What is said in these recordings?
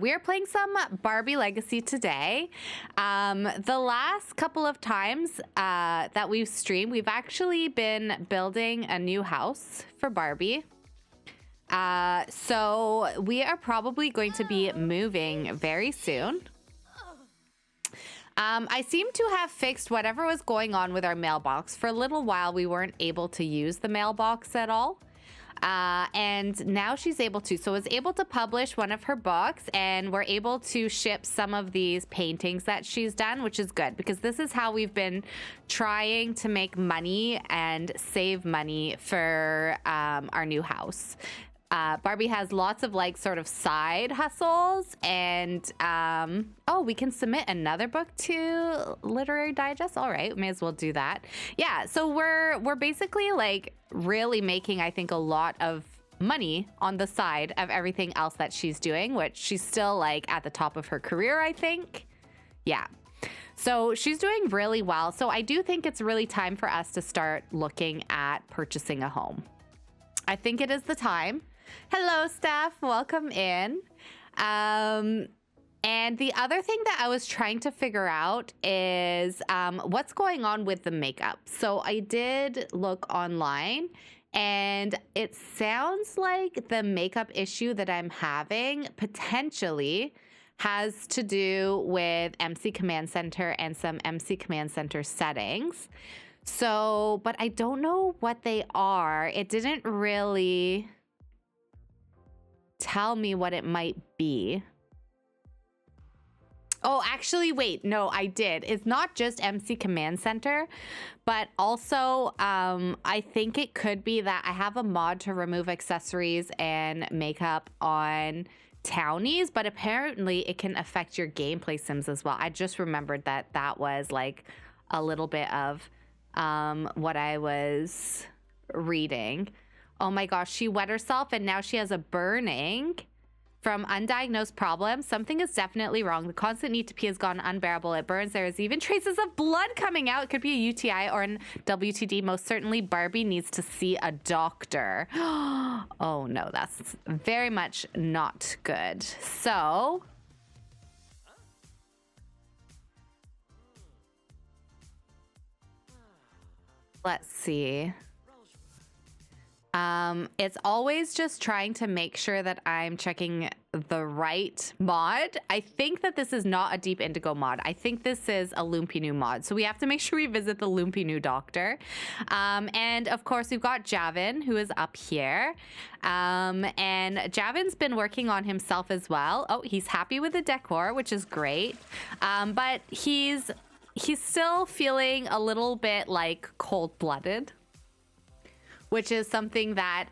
We are playing some Barbie Legacy today. The last couple of times that we've streamed, we've actually been building a new house for Barbie. So we are probably going to be moving very soon. I seem to have fixed whatever was going on with our mailbox. For a little while, we weren't able to use the mailbox at all. And now she's able to. So was able to publish one of her books, and we're able to ship some of these paintings that she's done, which is good because this is how we've been trying to make money and save money for our new house. Barbie has lots of like sort of side hustles, and oh, we can submit another book to Literary Digest. All right, may as well do that. Yeah, so we're basically like really making, I think, a lot of money on the side of everything else that she's doing, which she's still like at the top of her career, I think. Yeah. So she's doing really well. So I do think it's really time for us to start looking at purchasing a home. I think it is the time. Hello, Steph. Welcome in. And the other thing that I was trying to figure out is what's going on with the makeup. So I did look online, and it sounds like the makeup issue that I'm having potentially has to do with MC Command Center and some MC Command Center settings. So, but I don't know what they are. It didn't really tell me what it might be. Oh, actually, wait, no, I did. It's not just MC Command Center, but also I think it could be that I have a mod to remove accessories and makeup on townies, but apparently it can affect your gameplay sims as well. I just remembered that that was like a little bit of what I was reading. Oh my gosh, she wet herself and now she has a burning from undiagnosed problem. Something is definitely wrong. The constant need to pee has gone unbearable. It burns. There is even traces of blood coming out. It could be a UTI or an WTD. Most certainly Barbie needs to see a doctor. Oh no, that's very much not good. So let's see. It's always just trying to make sure that I'm checking the right mod. I think that this is not a Deep Indigo mod. I think this is a Lumpinu mod. So we have to make sure we visit the Lumpinu doctor. And of course, we've got Javin, who is up here. And Javin's been working on himself as well. Oh, he's happy with the decor, which is great. But he's still feeling a little bit like cold-blooded, which is something that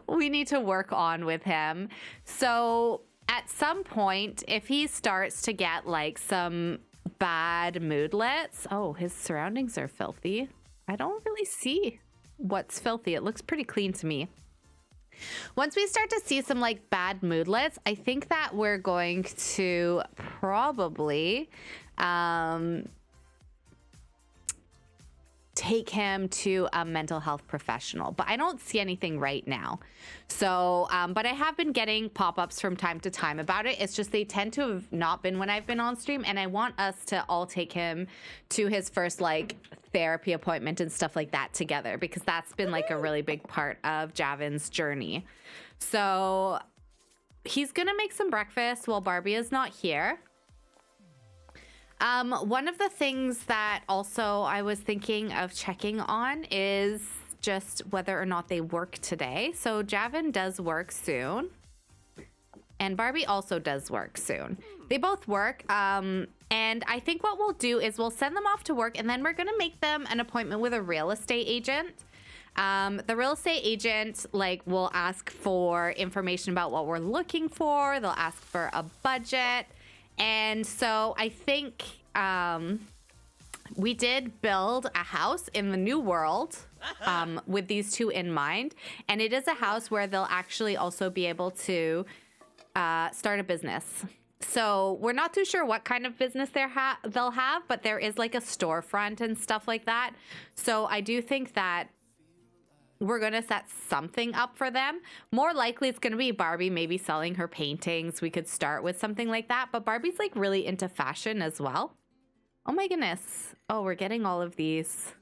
we need to work on with him. So at some point, if he starts to get like some bad moodlets, oh, his surroundings are filthy. I don't really see what's filthy. It looks pretty clean to me. Once we start to see some like bad moodlets, I think that we're going to probably take him to a mental health professional, but I don't see anything right now. So, but I have been getting pop-ups from time to time about it. It's just they tend to have not been when I've been on stream, and I want us to all take him to his first like therapy appointment and stuff like that together, because that's been like a really big part of Javin's journey. So he's gonna make some breakfast while Barbie is not here. One of the things that also I was thinking of checking on is just whether or not they work today. So Javin does work soon, and Barbie also does work soon. They both work, and I think what we'll do is we'll send them off to work, and then we're gonna make them an appointment with a real estate agent. The real estate agent like will ask for information about what we're looking for. They'll ask for a budget. And so I think we did build a house in the new world with these two in mind. And it is a house where they'll actually also be able to start a business. So we're not too sure what kind of business they'll have, but there is like a storefront and stuff like that. So I do think that we're going to set something up for them. More likely it's going to be Barbie maybe selling her paintings. We could start with something like that. But Barbie's like really into fashion as well. Oh my goodness. Oh, we're getting all of these.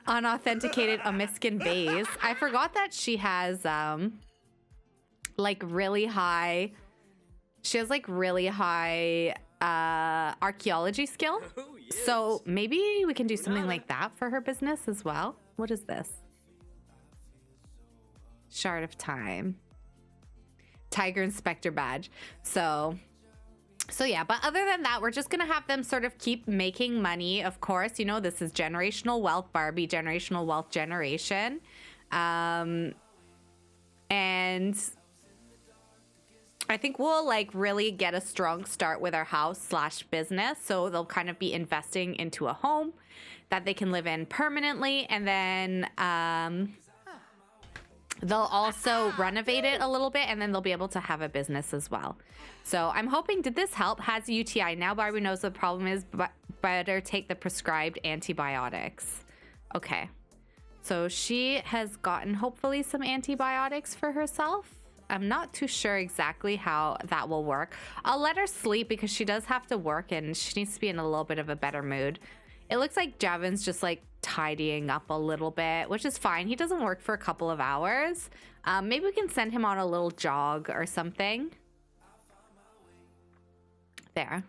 Unauthenticated Omiskin bays. I forgot that she has like really high, she has like really high archaeology skill. Oh, yes. So maybe we can do something like that for her business as well. What is this? Shard of Time. Tiger Inspector badge. So yeah, but other than that, we're just gonna have them sort of keep making money. Of course, you know, this is generational wealth, Barbie, generational wealth generation. And I think we'll like really get a strong start with our house / business. So they'll kind of be investing into a home that they can live in permanently. And then they'll also renovate it a little bit, and then they'll be able to have a business as well. So I'm hoping, did this help? Has a UTI. Now Barbie knows what the problem is, but better take the prescribed antibiotics. Okay. So she has gotten hopefully some antibiotics for herself. I'm not too sure exactly how that will work. I'll let her sleep because she does have to work and she needs to be in a little bit of a better mood. It looks like Javin's just like tidying up a little bit, which is fine. He doesn't work for a couple of hours. Maybe we can send him on a little jog or something. There.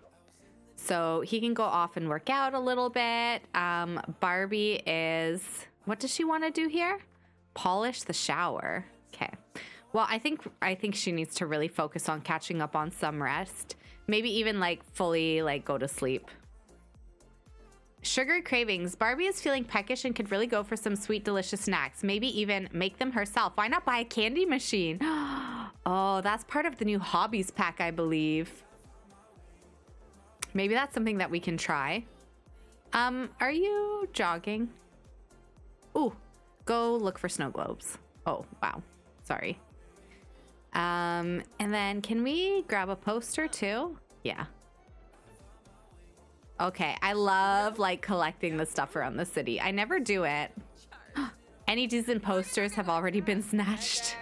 So he can go off and work out a little bit. Barbie is, what does she want to do here? Polish the shower. Okay. Well, I think she needs to really focus on catching up on some rest. Maybe even like fully like go to sleep. Sugar cravings. Barbie is feeling peckish and could really go for some sweet, delicious snacks. Maybe even make them herself. Why not buy a candy machine? Oh, that's part of the new hobbies pack, I believe. Maybe that's something that we can try. Are you jogging? Ooh, go look for snow globes. Oh, wow. Sorry. And then can we grab a poster too? Yeah. Okay, I love like collecting the stuff around the city. I never do it. Any decent posters have already been snatched.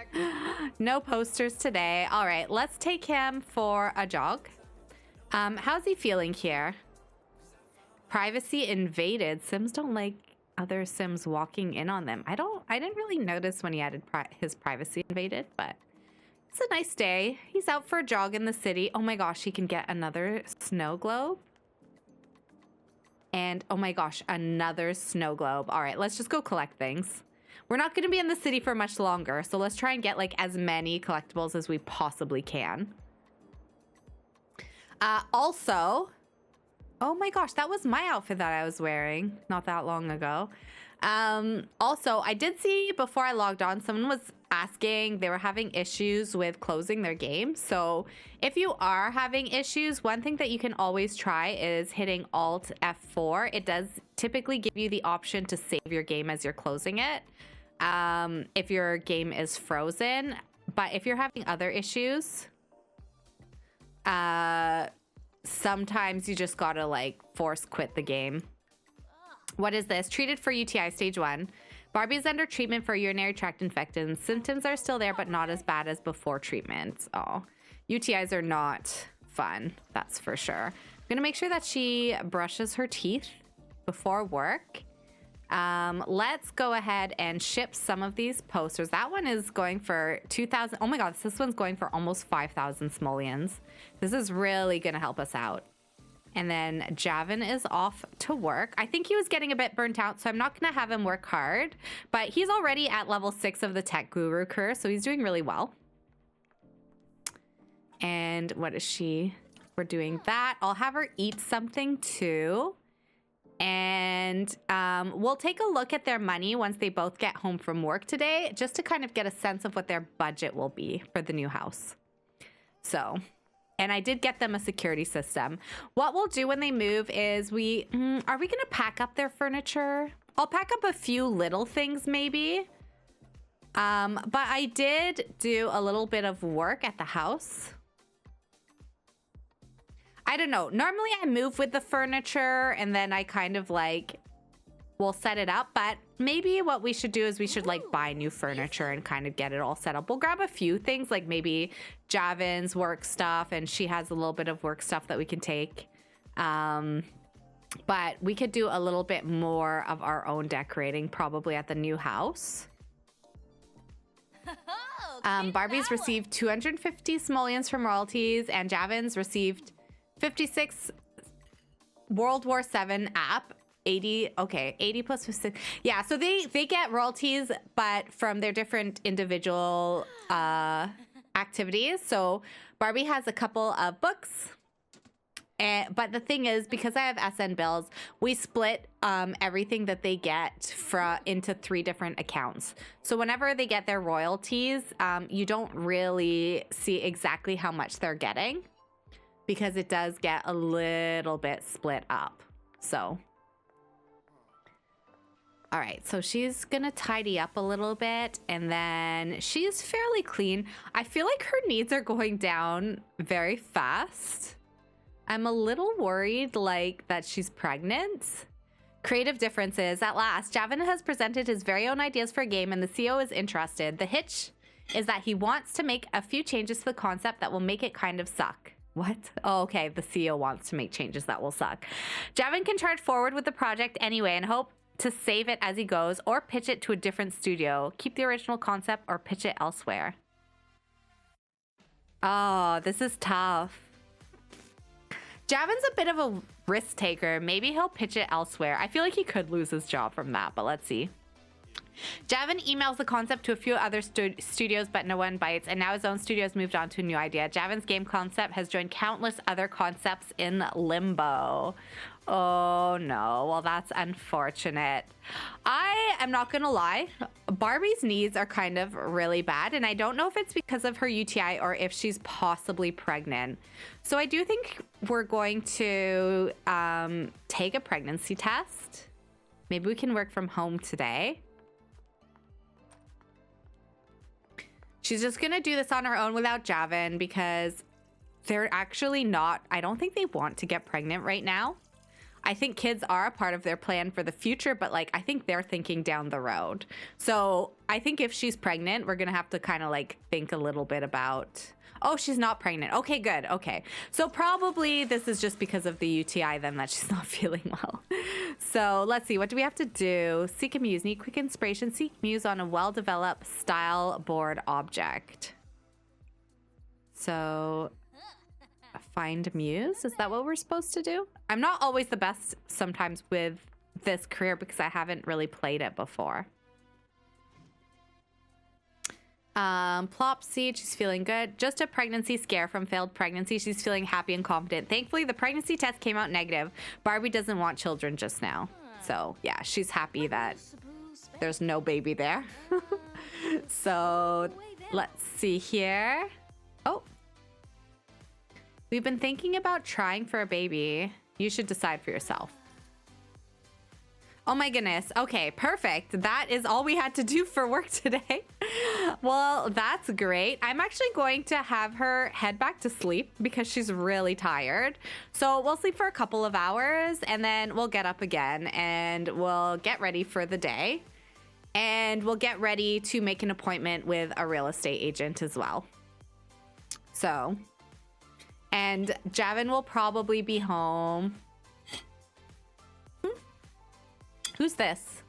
No posters today. All right, let's take him for a jog. How's he feeling here? Privacy invaded. Sims don't like other Sims walking in on them. I didn't really notice when he added his privacy invaded, but it's a nice day. He's out for a jog in the city. Oh my gosh, he can get another snow globe. And oh my gosh, another snow globe. All right, let's just go collect things. We're not going to be in the city for much longer, so let's try and get like as many collectibles as we possibly can. Also, oh my gosh, that was my outfit that I was wearing not that long ago. Also, I did see before I logged on, someone was asking, they were having issues with closing their game. So if you are having issues, one thing that you can always try is hitting Alt F4. It does typically give you the option to save your game as you're closing it, if your game is frozen. But if you're having other issues, sometimes you just gotta like force quit the game. What is this? Treated for UTI stage 1. Barbie is under treatment for urinary tract infections. Symptoms are still there, but not as bad as before treatment. Oh, UTIs are not fun. That's for sure. I'm gonna make sure that she brushes her teeth before work. Let's go ahead and ship some of these posters. That one is going for 2,000. Oh my God, this one's going for almost 5,000 simoleons. This is really gonna help us out. And then Javin is off to work. I think he was getting a bit burnt out, so I'm not going to have him work hard. But he's already at level 6 of the Tech Guru curse, so he's doing really well. And what is she? We're doing that. I'll have her eat something too. And we'll take a look at their money once they both get home from work today, just to kind of get a sense of what their budget will be for the new house. So... And I did get them a security system. What we'll do when they move is are we going to pack up their furniture? I'll pack up a few little things maybe. But I did do a little bit of work at the house. I don't know. Normally I move with the furniture and then I kind of like we'll set it up. But maybe what we should do is we should like buy new furniture and kind of get it all set up. We'll grab a few things, like maybe Javin's work stuff, and she has a little bit of work stuff that we can take. But we could do a little bit more of our own decorating probably at the new house. Barbie's received 250 simoleons from royalties, and Javin's received 56 World War VII app. 80, okay, 80 plus 56. Yeah, so they get royalties, but from their different individual activities. So Barbie has a couple of books. But the thing is, because I have SN bills, we split everything that they get into 3 different accounts. So whenever they get their royalties, you don't really see exactly how much they're getting, because it does get a little bit split up. So, all right, so she's gonna tidy up a little bit, and then she's fairly clean. I feel like her needs are going down very fast. I'm a little worried, like, that she's pregnant. Creative differences. At last, Javin has presented his very own ideas for a game, and the CEO is interested. The hitch is that he wants to make a few changes to the concept that will make it kind of suck. What? Oh, okay. The CEO wants to make changes that will suck. Javin can charge forward with the project anyway and hope to save it as he goes, or pitch it to a different studio. Keep the original concept or pitch it elsewhere. Oh, this is tough. Javin's a bit of a risk taker. Maybe he'll pitch it elsewhere. I feel like he could lose his job from that, but let's see. Javin emails the concept to a few other studios, but no one bites, and now his own studio has moved on to a new idea. Javin's game concept has joined countless other concepts in limbo. Oh no, well that's unfortunate. I am not gonna lie, Barbie's needs are kind of really bad, and I don't know if it's because of her UTI or if she's possibly pregnant. So I do think we're going to take a pregnancy test. Maybe we can work from home today. She's just gonna do this on her own without Javin, because they're actually not, I don't think they want to get pregnant right now. I think kids are a part of their plan for the future, but like, I think they're thinking down the road. So I think if she's pregnant, we're gonna have to kind of like think a little bit about, oh, she's not pregnant. Okay, good. Okay. So probably this is just because of the UTI then that she's not feeling well. So let's see, what do we have to do? Seek a muse. Need quick inspiration. Seek muse on a well-developed style board object. So find muse. Is that what we're supposed to do? I'm not always the best sometimes with this career because I haven't really played it before. Plop seed, she's feeling good. Just a pregnancy scare from failed pregnancy. She's feeling happy and confident. Thankfully, the pregnancy test came out negative. Barbie doesn't want children just now. So yeah, she's happy that there's no baby there. So let's see here. Oh, we've been thinking about trying for a baby. You should decide for yourself. Oh my goodness. Okay, perfect. That is all we had to do for work today. Well, that's great. I'm actually going to have her head back to sleep because she's really tired. So we'll sleep for a couple of hours and then we'll get up again and we'll get ready for the day. And we'll get ready to make an appointment with a real estate agent as well. So, and Javin will probably be home. Who's this?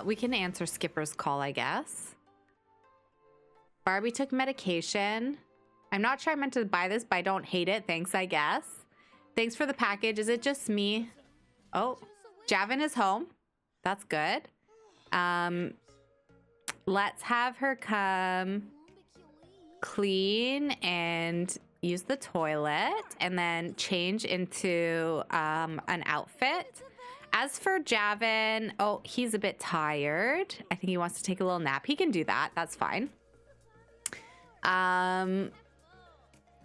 We can answer Skipper's call, I guess. Barbie took medication. I'm not sure I meant to buy this, but I don't hate it. Thanks, I guess. Thanks for the package. Is it just me? Oh, Javin is home. That's good. Let's have her come clean and use the toilet and then change into an outfit. As for Javin, oh, he's a bit tired. I think he wants to take a little nap. He can do that. That's fine.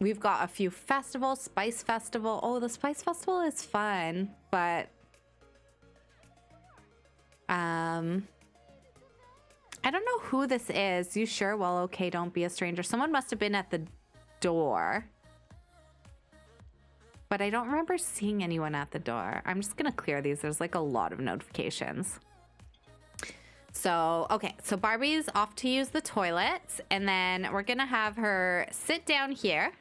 We've got a few festivals. Spice Festival. Oh, the Spice Festival is fun, but I don't know who this is. You sure? Well, okay, don't be a stranger. Someone must have been at the door. but I don't remember seeing anyone at the door. I'm just gonna clear these. There's like a lot of notifications. So, okay, so Barbie's off to use the toilet, and then we're gonna have her sit down here,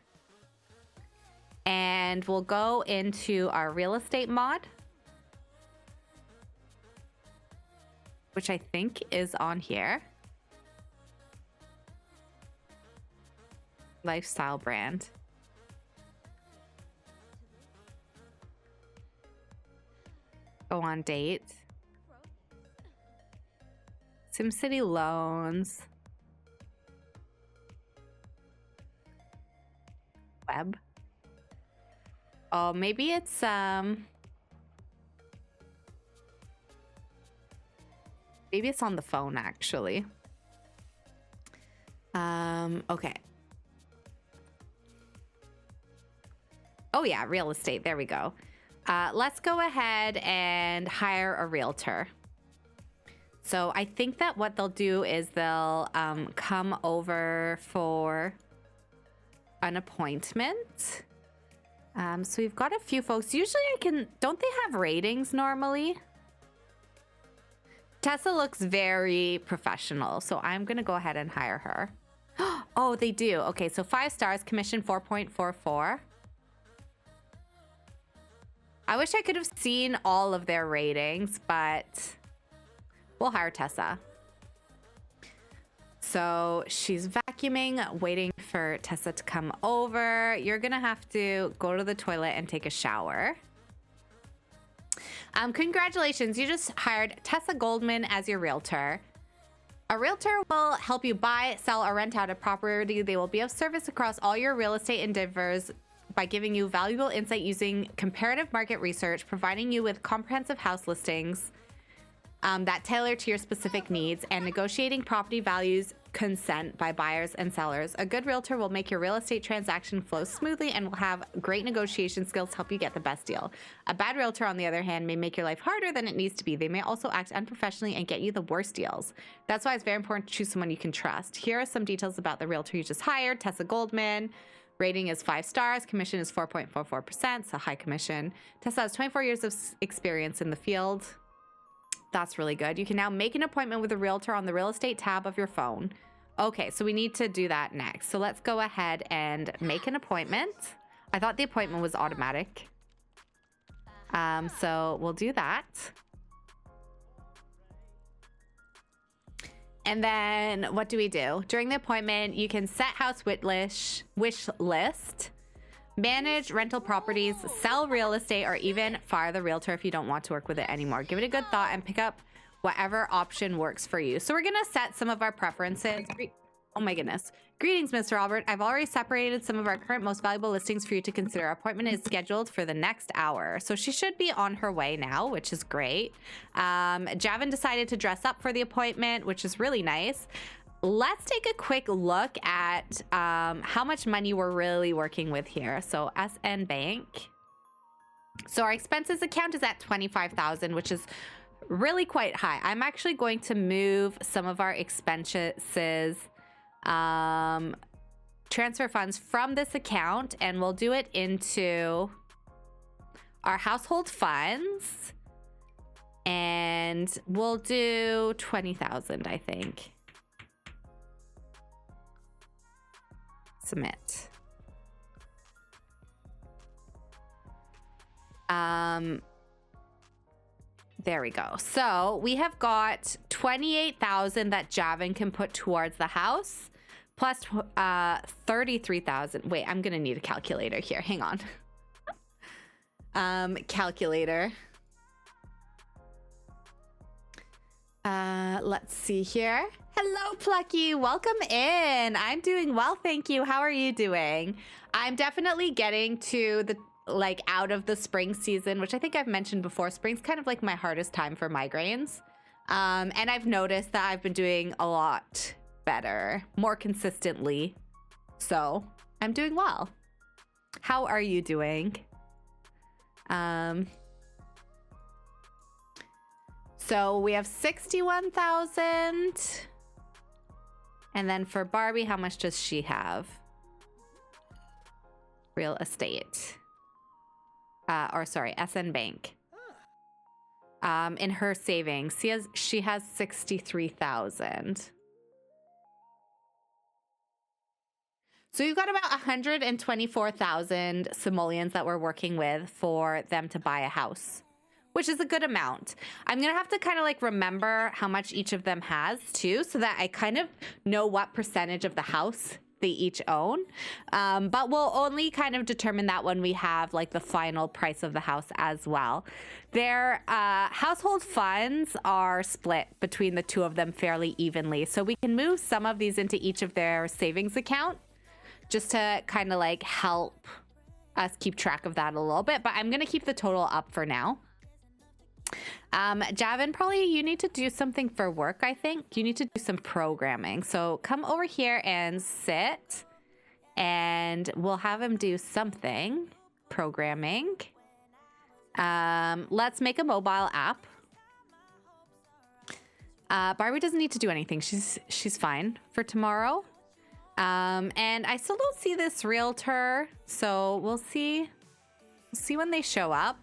and we'll go into our real estate mod, which I think is on here. Lifestyle brand. Go on date. SimCity loans. Web. Oh, maybe it's maybe it's on the phone actually. Okay. Oh yeah, real estate. There we go. Let's go ahead and hire a realtor. So I think that what they'll do is they'll come over for an appointment. So we've got a few folks. Usually don't they have ratings normally? Tessa looks very professional, so I'm gonna go ahead and hire her. Oh, they do. Okay, so 5 stars, commission 4.44. I wish I could have seen all of their ratings, but we'll hire Tessa. So she's vacuuming, waiting for Tessa to come over. You're gonna have to go to the toilet and take a shower. Congratulations, you just hired Tessa Goldman as your realtor. A realtor will help you buy, sell, or rent out a property. They will be of service across all your real estate endeavors by giving you valuable insight using comparative market research, providing you with comprehensive house listings that tailor to your specific needs, and negotiating property values consent by buyers and sellers. A good realtor will make your real estate transaction flow smoothly and will have great negotiation skills to help you get the best deal. A bad realtor, on the other hand, may make your life harder than it needs to be. They may also act unprofessionally and get you the worst deals. That's why it's very important to choose someone you can trust. Here are some details about the realtor you just hired, Tessa Goldman. Rating is 5 stars. Commission is 4.44%, so high commission. Tessa has 24 years of experience in the field. That's really good. You can now make an appointment with a realtor on the real estate tab of your phone. Okay, so we need to do that next. So let's go ahead and make an appointment. I thought the appointment was automatic. So we'll do that. And then what do we do? During the appointment, you can set house wish list, manage rental properties, sell real estate, or even fire the realtor if you don't want to work with it anymore. Give it a good thought and pick up whatever option works for you. So we're gonna set some of our preferences. Oh my goodness. Greetings, Mr. Albert. I've already separated some of our current most valuable listings for you to consider. Our appointment is scheduled for the next hour. So she should be on her way now, which is great. Javin decided to dress up for the appointment, which is really nice. Let's take a quick look at how much money we're really working with here. So SN Bank. So our expenses account is at 25,000, which is really quite high. I'm actually going to move some of our expenses, transfer funds from this account, and we'll do it into our household funds, and we'll do 20,000, I think. Submit. There we go. So we have got 28,000 that Javin can put towards the house, plus 33,000. Wait, I'm gonna need a calculator here. Hang on. Calculator. Let's see here. Hello, Plucky. Welcome in. I'm doing well, thank you. How are you doing? I'm definitely getting to the out of the spring season, which I think I've mentioned before. Spring's kind of like my hardest time for migraines. And I've noticed that I've been doing a lot better, more consistently. So I'm doing well. How are you doing? So we have 61,000. And then for Barbie, how much does she have? Real estate. or sorry, SN Bank. In her savings, she has 63,000. So you've got about 124,000 simoleons that we're working with for them to buy a house, which is a good amount. I'm gonna have to kind of like remember how much each of them has too, so that I kind of know what percentage of the house they each own. But we'll only kind of determine that when we have like the final price of the house as well. Their household funds are split between the two of them fairly evenly. So we can move some of these into each of their savings account just to kind of like help us keep track of that a little bit. But I'm gonna keep the total up for now. Javin, probably you need to do something for work, I think. You need to do some programming. So come over here and sit, and we'll have him do something. Programming. Let's make a mobile app. Barbie doesn't need to do anything. She's fine for tomorrow. And I still don't see this realtor, so we'll see when they show up.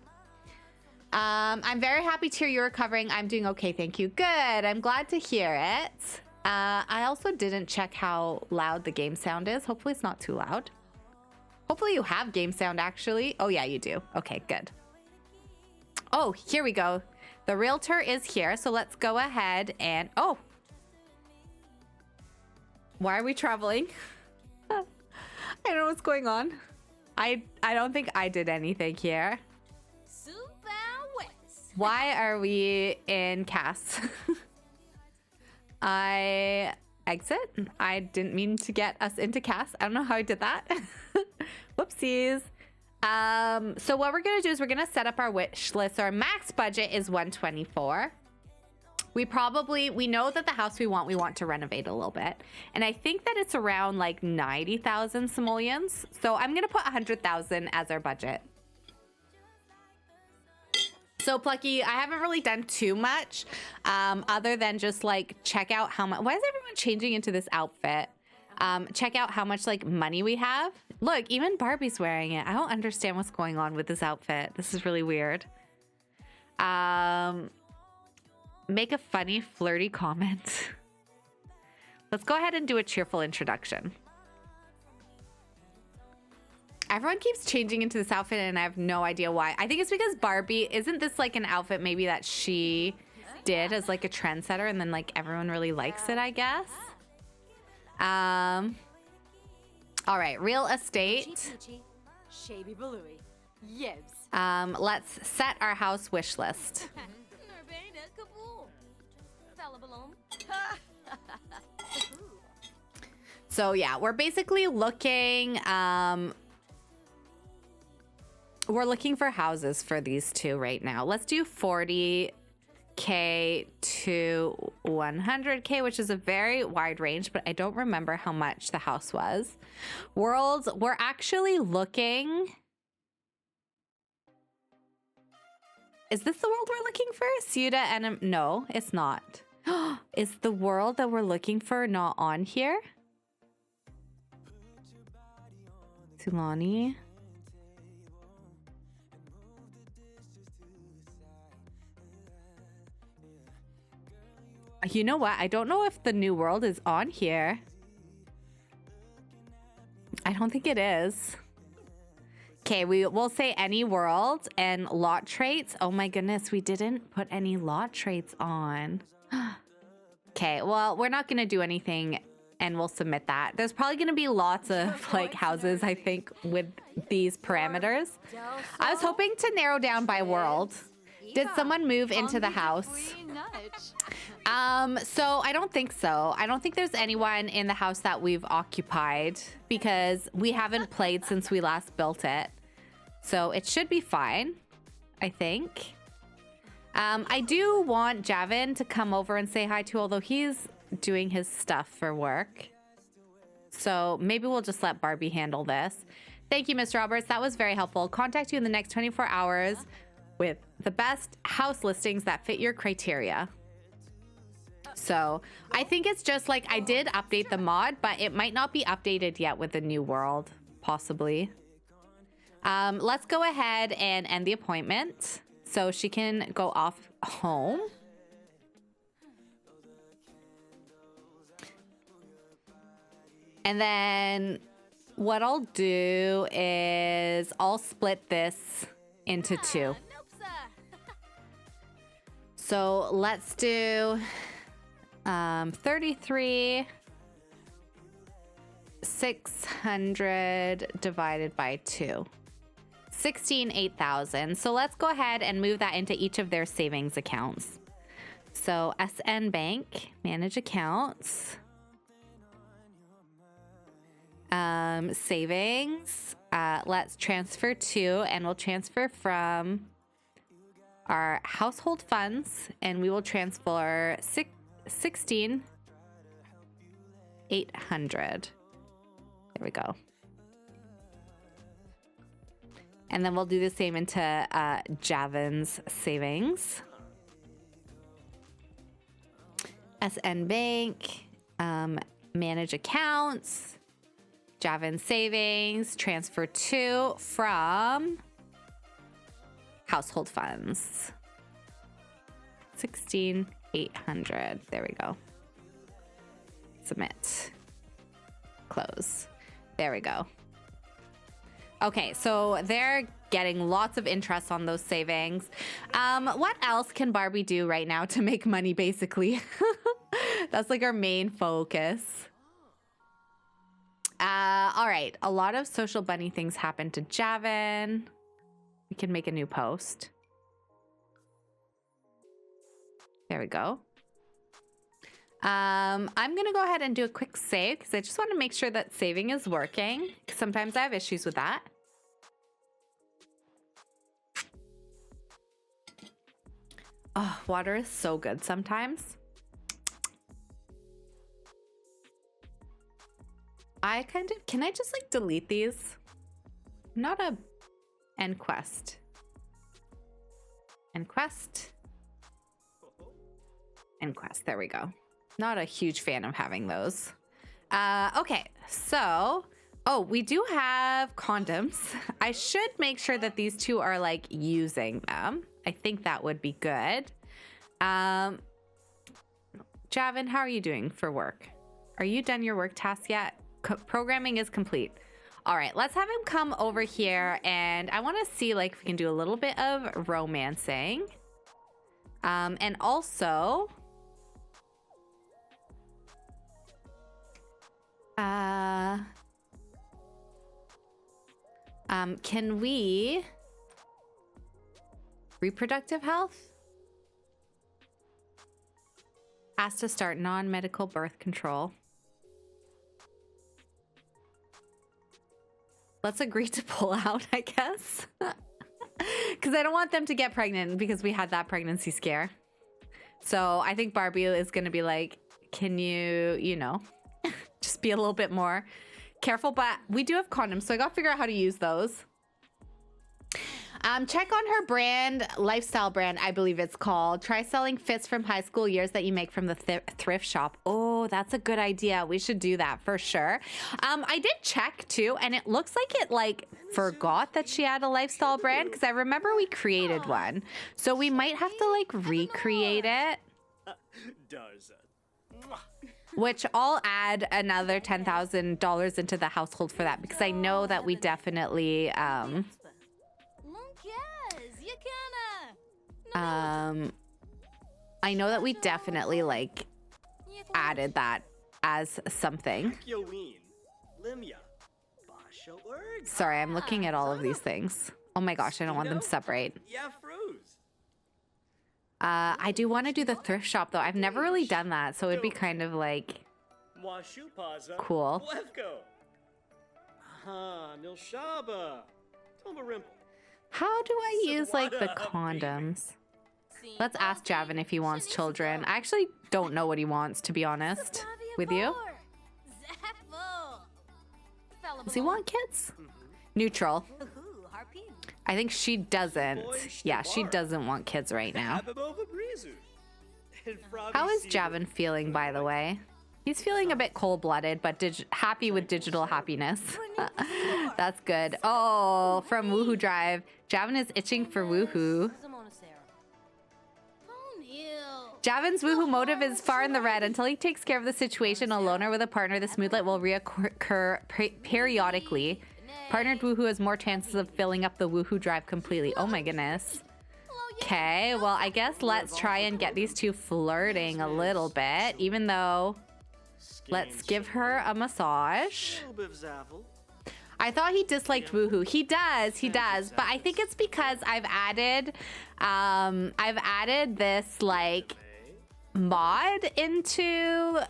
I'm very happy to hear you're recovering. I'm doing okay, thank you. Good, I'm glad to hear it. I also didn't check how loud the game sound is. Hopefully it's not too loud. Hopefully you have game sound actually. Oh yeah, you do. Okay, good. Oh, here we go. The realtor is here, so let's go ahead and, oh. Why are we traveling? I don't know what's going on. I don't think I did anything here. Why are we in Cass? I exit. I didn't mean to get us into Cass. I don't know how I did that. Whoopsies. So what we're gonna do is we're gonna set up our wish list. So our max budget is 124. We know that the house we want to renovate a little bit. And I think that it's around like 90,000 simoleons. So I'm gonna put 100,000 as our budget. So Plucky, I haven't really done too much other than just like check out how much, why is everyone changing into this outfit? Check out how much like money we have. Look, even Barbie's wearing it. I don't understand what's going on with this outfit. This is really weird. Make a funny, flirty comment. Let's go ahead and do a cheerful introduction. Everyone keeps changing into this outfit and I have no idea why. I think it's because Barbie, isn't this like an outfit maybe that she did as like a trendsetter and then like everyone really likes it, I guess. All right, real estate. Let's set our house wish list. So yeah, we're basically looking, we're looking for houses for these two right now. Let's do 40K to 100K, which is a very wide range, but I don't remember how much the house was. Worlds, we're actually looking. Is this the world we're looking for? Suda and no, it's not. Is the world that we're looking for not on here? Tulani. You know what? I don't know if the new world is on here. I don't think it is. Okay, we'll say any world and lot traits. Oh my goodness, we didn't put any lot traits on. Okay, well, we're not gonna do anything and we'll submit that. There's probably gonna be lots of like houses, I think, with these parameters. I was hoping to narrow down by world. Did someone move into the house? So I don't think so. I don't think there's anyone in the house that we've occupied because we haven't played since we last built it. So it should be fine, I think. I do want Javin to come over and say hi too, although he's doing his stuff for work. So maybe we'll just let Barbie handle this. Thank you, Ms. Roberts. That was very helpful. Contact you in the next 24 hours with the best house listings that fit your criteria. So I think it's just like I did update the mod, but it might not be updated yet with the new world, possibly. Let's go ahead and end the appointment so she can go off home. And then what I'll do is I'll split this into two. So let's do 33 600 divided by 2. 8,000. So let's go ahead and move that into each of their savings accounts. So SN Bank, manage accounts. Savings. Let's transfer to, and we'll transfer from our household funds, and we will transfer 16,800. There we go. And then we'll do the same into Javan's savings. SN Bank, manage accounts, Javan savings, transfer to from household funds. 16,800. There we go. Submit. Close. There we go. Okay, so they're getting lots of interest on those savings. What else can Barbie do right now to make money, basically? That's like our main focus. All right, a lot of social bunny things happen to Javan. We can make a new post. There we go. I'm gonna go ahead and do a quick save because I just want to make sure that saving is working. Sometimes I have issues with that. Oh, water is so good sometimes. Can I just like delete these? Not a end quest. End quest. End quest, there we go. Not a huge fan of having those. Okay, so, oh, we do have condoms. I should make sure that these two are like using them. I think that would be good. Javan, how are you doing for work? Are you done your work task yet? Programming is complete. All right, let's have him come over here, and I want to see like if we can do a little bit of romancing. And also, can we reproductive health? Asked to start non-medical birth control. Let's agree to pull out, I guess. Because I don't want them to get pregnant because we had that pregnancy scare. So I think Barbie is going to be like, can you, you know, just be a little bit more careful. But we do have condoms, so I got to figure out how to use those. Check on her brand, lifestyle brand, I believe it's called. Try selling fits from high school years that you make from the thrift shop. Oh, that's a good idea. We should do that for sure. I did check too, and it looks like it like forgot that she had a lifestyle brand because I remember we created one. So we might have to like recreate it. Which I'll add another $10,000 into the household for that because I know that we definitely I know that we definitely like added that as something. Sorry, I'm looking at all of these things. Oh my gosh, I don't want them separate. I do want to do the thrift shop though. I've never really done that, so it'd be kind of like cool. How do I use like the condoms? Let's ask Javan if he wants children. I actually don't know what he wants, to be honest with you. Does he want kids? Neutral. I think she doesn't. Yeah, she doesn't want kids right now. How is Javan feeling, by the way? He's feeling a bit cold-blooded, but happy with digital happiness. That's good. Oh, from Woohoo Drive. Javin is itching for Woohoo. Javin's Woohoo motive is far in the red. Until he takes care of the situation alone or with a partner, this moodlet will reoccur periodically. Partnered Woohoo has more chances of filling up the Woohoo Drive completely. Oh my goodness. Okay, well, I guess let's try and get these two flirting a little bit, even though... Let's give her a massage. I thought he disliked Woohoo. He does, but I think it's because I've added this like mod into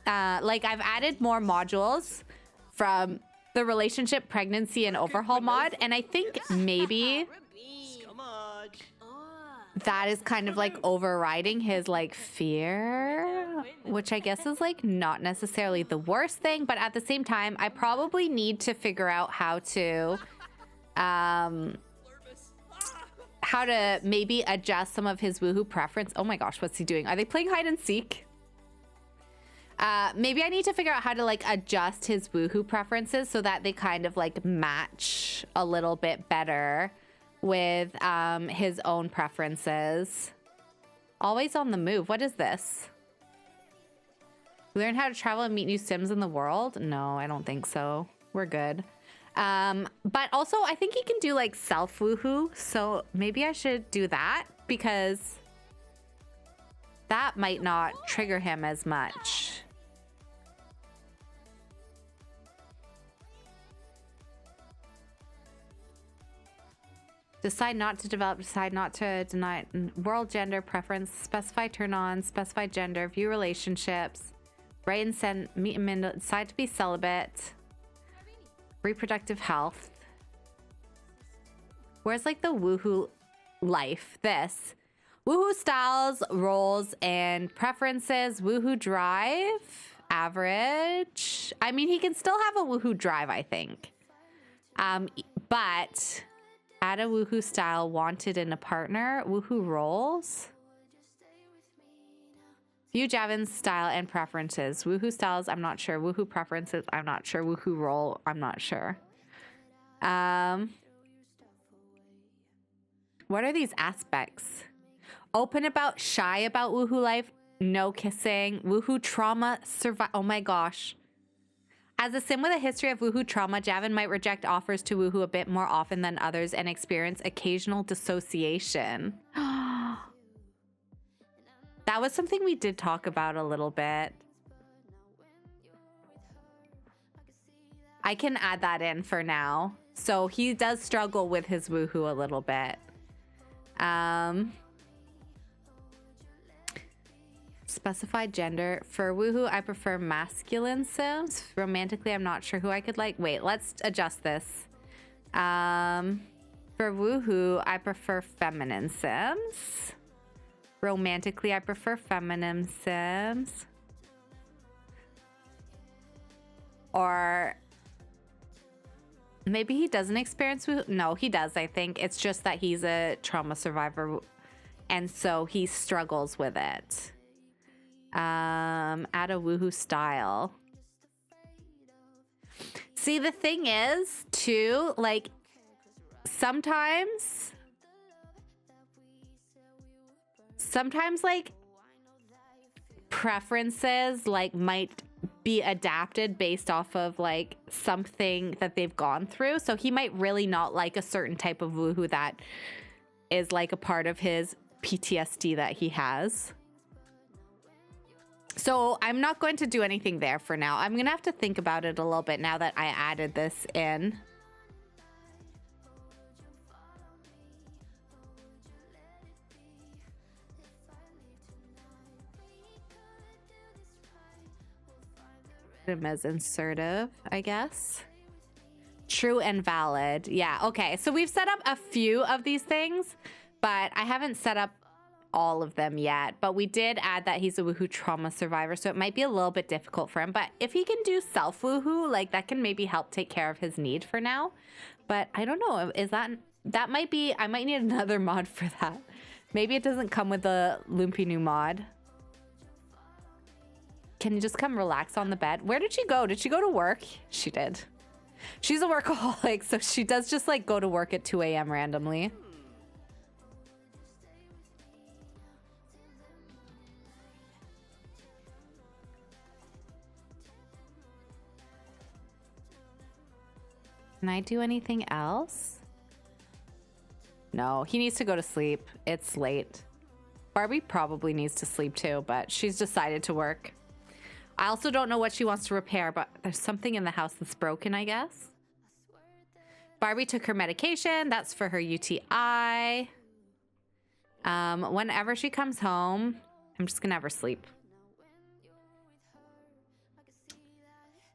like I've added more modules from the relationship, pregnancy, and overhaul mod, and I think maybe that is kind of like overriding his like fear, which I guess is like not necessarily the worst thing, but at the same time, I probably need to figure out how to maybe adjust some of his Woohoo preference. Oh my gosh, what's he doing? Are they playing hide and seek? Maybe I need to figure out how to like adjust his Woohoo preferences so that they kind of like match a little bit better with his own preferences. Always on the move. What is this? Learn how to travel and meet new Sims in the world? No, I don't think so. We're good. But also, I think he can do like self Woohoo, so maybe I should do that because that might not trigger him as much. Decide not to develop, decide not to deny world gender preference, specify turn on, specify gender, view relationships, write and send, meet and mingle, decide to be celibate, reproductive health. Where's like the Woohoo life? This. Woohoo styles, roles, and preferences. Woohoo drive, average. I mean, he can still have a Woohoo drive, I think. But... add a Woohoo style wanted in a partner. Woohoo roles. View Javin's style and preferences. Woohoo styles, I'm not sure. Woohoo preferences, I'm not sure. Woohoo role, I'm not sure. What are these aspects? Open about, shy about Woohoo life. No kissing. Woohoo trauma, survive. Oh my gosh. As a sim with a history of Woohoo trauma, Javin might reject offers to Woohoo a bit more often than others and experience occasional dissociation. That was something we did talk about a little bit. I can add that in for now. So he does struggle with his Woohoo a little bit. Specified gender. For Woohoo, I prefer masculine Sims. Romantically, I'm not sure who I could like. Wait, let's adjust this. For Woohoo, I prefer feminine Sims. Romantically, I prefer feminine Sims. Or maybe he doesn't experience Woohoo. No, he does, I think. It's just that he's a trauma survivor, and so he struggles with it. Add a Woohoo style. See, the thing is, too, like, sometimes, like, preferences, like, might be adapted based off of, like, something that they've gone through. So he might really not like a certain type of Woohoo that is, like, a part of his PTSD that he has. So I'm not going to do anything there for now. I'm going to have to think about it a little bit now that I added this in. Him as insertive, I guess. True and valid. Yeah, okay. So we've set up a few of these things, but I haven't set up all of them yet. But we did add that he's a Woohoo trauma survivor, so it might be a little bit difficult for him. But if he can do self Woohoo, like that can maybe help take care of his need for now. But I don't know, is that might be, I might need another mod for that. Maybe it doesn't come with the Lumpy new mod. can you just come relax on the bed? Where did she go? Did she go to work? She did. She's a workaholic, so she does just like go to work at 2 a.m. randomly. Can I do anything else? No, he needs to go to sleep. It's late. Barbie probably needs to sleep too, but she's decided to work. I also don't know what she wants to repair, but there's something in the house that's broken, I guess. Barbie took her medication. That's for her UTI. Whenever she comes home, I'm just gonna have her sleep.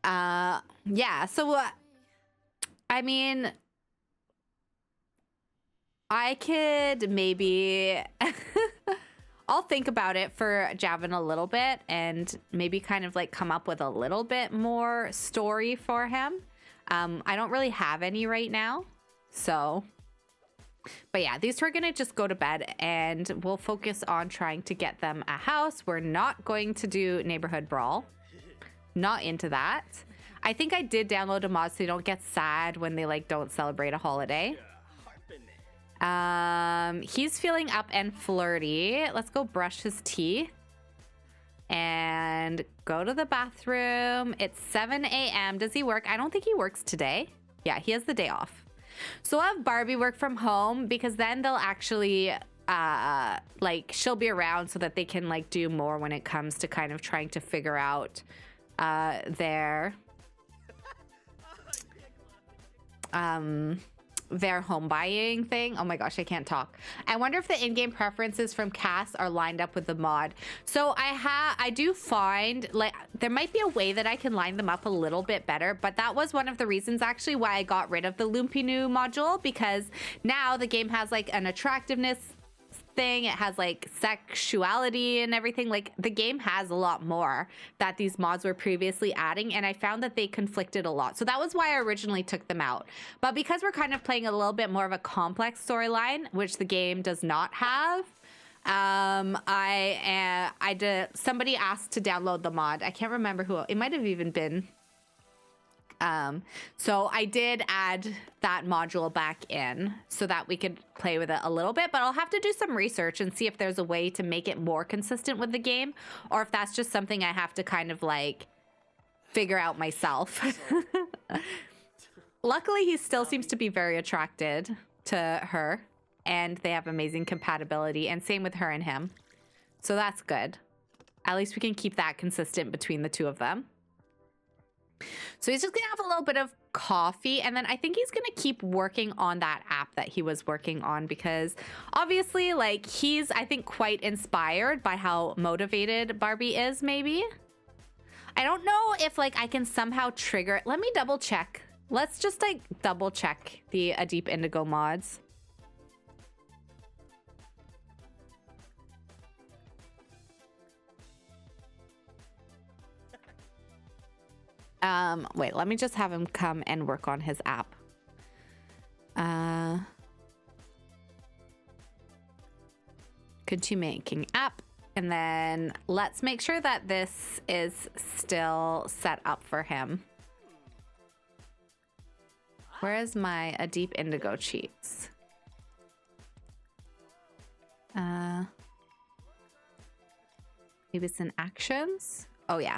Yeah, so I mean, I could maybe I'll think about it for Javin a little bit and maybe kind of like come up with a little bit more story for him. I don't really have any right now, so. But yeah, these two are gonna just go to bed and we'll focus on trying to get them a house. We're not going to do neighborhood brawl. Not into that. I think I did download a mod so they don't get sad when they like don't celebrate a holiday. He's feeling up and flirty. Let's go brush his teeth and go to the bathroom. It's 7 a.m. Does he work? I don't think he works today. Yeah, he has the day off. So I'll have Barbie work from home because then they'll actually like she'll be around so that they can like do more when it comes to kind of trying to figure out their home buying thing. Oh my gosh, I can't talk. I wonder if the in-game preferences from Cass are lined up with the mod. So I do find like there might be a way that I can line them up a little bit better, but that was one of the reasons actually why I got rid of the Lumpinu module, because now the game has like an attractiveness thing. It has like sexuality and everything. Like the game has a lot more that these mods were previously adding, and I found that they conflicted a lot. So that was why I originally took them out. But because we're kind of playing a little bit more of a complex storyline, which the game does not have, somebody asked to download the mod. I can't remember who. It might have even been. So I did add that module back in so that we could play with it a little bit, but I'll have to do some research and see if there's a way to make it more consistent with the game, or if that's just something I have to kind of like figure out myself. Luckily, he still seems to be very attracted to her, and they have amazing compatibility, and same with her and him. So that's good. At least we can keep that consistent between the two of them. So he's just gonna have a little bit of coffee, and then I think he's gonna keep working on that app that he was working on, because obviously like he's, I think, quite inspired by how motivated Barbie is. Maybe I don't know if like I can somehow trigger. Let me double check. Let's just like double check the A Deep Indigo mods. Wait, let me just have him come and work on his app. Continue making app. And then let's make sure that this is still set up for him. Where is my A Deep Indigo cheats? Maybe it's in actions? Oh, yeah.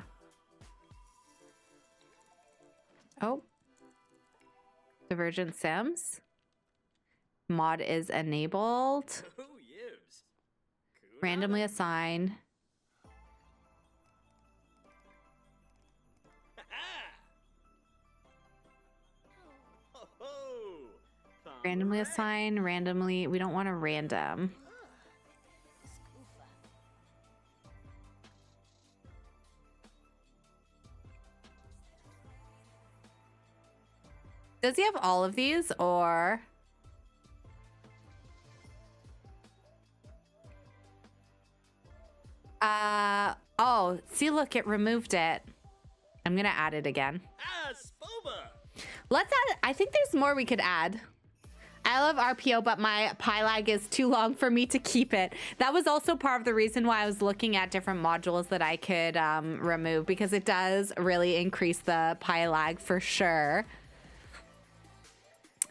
Oh, Divergent Sims mod is enabled. Randomly assign. Randomly assign, randomly. We don't want a random. Does he have all of these, or? Oh, see, look, it removed it. I'm gonna add it again. Let's add, I think there's more we could add. I love RPO, but my pie lag is too long for me to keep it. That was also part of the reason why I was looking at different modules that I could remove, because it does really increase the pie lag for sure.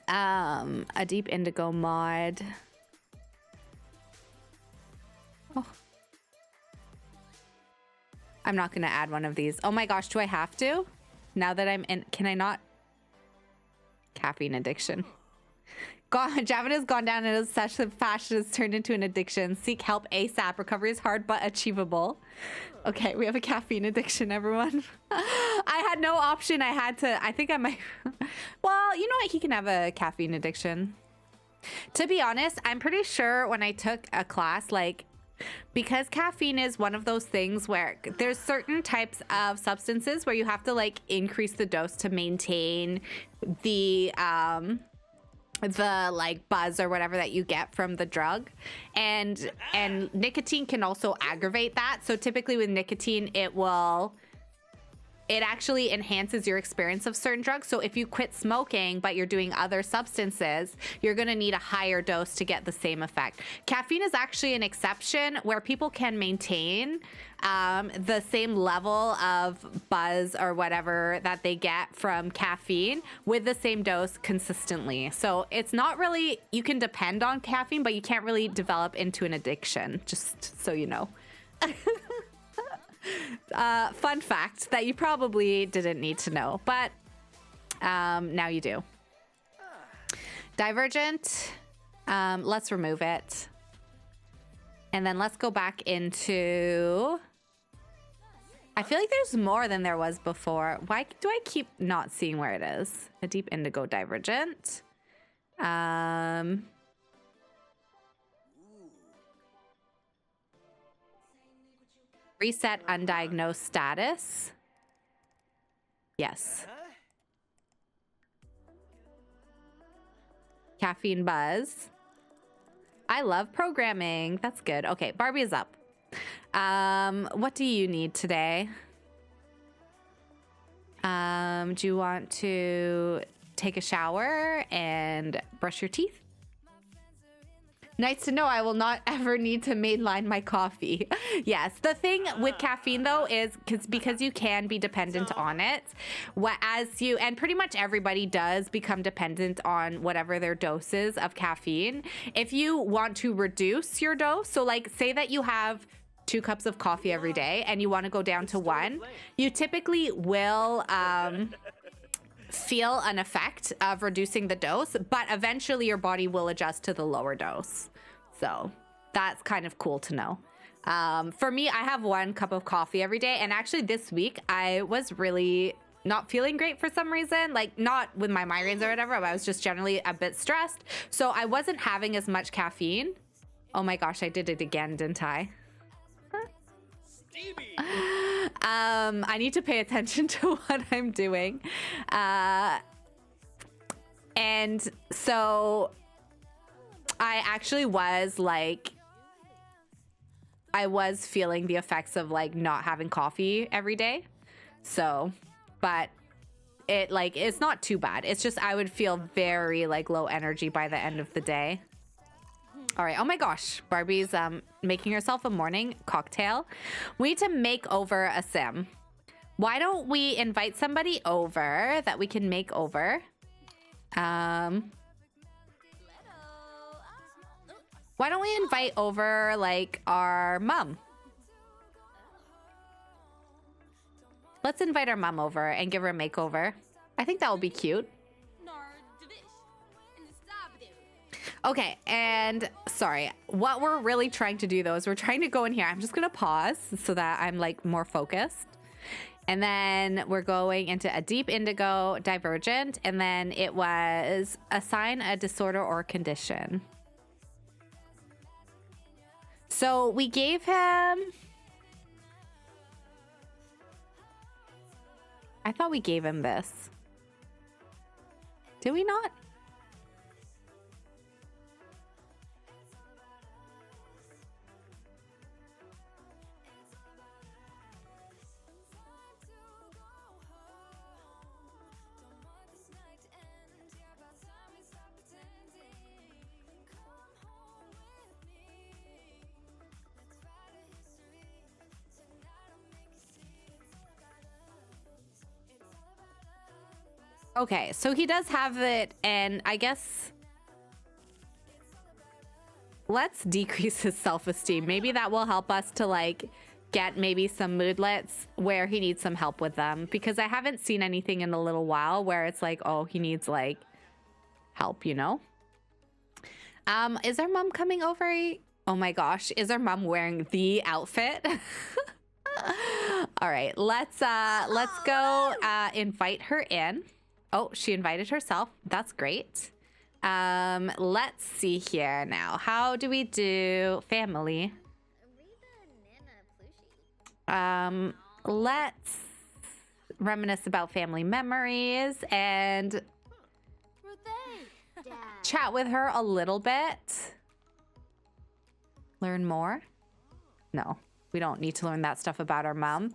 A deep indigo mod. Oh. I'm not gonna add one of these. Oh my gosh, do I have to? Now that I'm in, can I not? Caffeine addiction. Javin has gone down in a obsessive fashion, has turned into an addiction. Seek help ASAP. Recovery is hard but achievable. Okay, we have a caffeine addiction, everyone. I had no option. I had to, I think I might. Well, you know what? He can have a caffeine addiction. To be honest, I'm pretty sure when I took a class, like, because caffeine is one of those things where there's certain types of substances where you have to like increase the dose to maintain the like buzz or whatever that you get from the drug, and nicotine can also aggravate that. So typically with nicotine, it actually enhances your experience of certain drugs. So if you quit smoking, but you're doing other substances, you're gonna need a higher dose to get the same effect. Caffeine is actually an exception where people can maintain the same level of buzz or whatever that they get from caffeine with the same dose consistently. So it's not really, you can depend on caffeine, but you can't really develop into an addiction, just so you know. Fun fact that you probably didn't need to know, but now you do. Divergent, let's remove it. And then let's go back into... I feel like there's more than there was before. Why do I keep not seeing where it is? A deep indigo divergent. Reset undiagnosed status. Yes. Caffeine buzz. I love programming. That's good. Okay, Barbie is up. What do you need today? Do you want to take a shower and brush your teeth? Nice to know. I will not ever need to mainline my coffee. Yes, the thing with caffeine though is because you can be dependent on it, and pretty much everybody does become dependent on whatever their dose is of caffeine. If you want to reduce your dose, so like say that you have 2 cups of coffee every day and you want to go down to 1, you typically will feel an effect of reducing the dose, but eventually your body will adjust to the lower dose. So that's kind of cool to know. For me, I have 1 cup of coffee every day, and actually this week I was really not feeling great for some reason, like not with my migraines or whatever, but I was just generally a bit stressed, so I wasn't having as much caffeine. Oh my gosh, I did it again, didn't I? I need to pay attention to what I'm doing. And so I actually was like, I was feeling the effects of like not having coffee every day. So, but it like, it's not too bad. It's just, I would feel very like low energy by the end of the day. All right. Oh my gosh. Barbie's making herself a morning cocktail. We need to make over a sim. Why don't we invite somebody over that we can make over? Why don't we invite over like our mom? Let's invite our mom over and give her a makeover. I think that will be cute. Okay, and sorry, what we're really trying to do though is we're trying to go in here. I'm just gonna pause so that I'm like more focused. And then we're going into a deep indigo divergent, and then it was assign a disorder or condition. So we gave him, I thought we gave him this. Did we not? Okay, so he does have it, and I guess let's decrease his self-esteem. Maybe that will help us to like get maybe some moodlets where he needs some help with them, because I haven't seen anything in a little while where it's like, oh, he needs like help, you know? Is our mom coming over? Oh my gosh, is our mom wearing the outfit? All right, let's go invite her in. Oh, she invited herself. That's great. Let's see here now. How do we do family? Let's reminisce about family memories and chat with her a little bit. Learn more? No, we don't need to learn that stuff about our mom.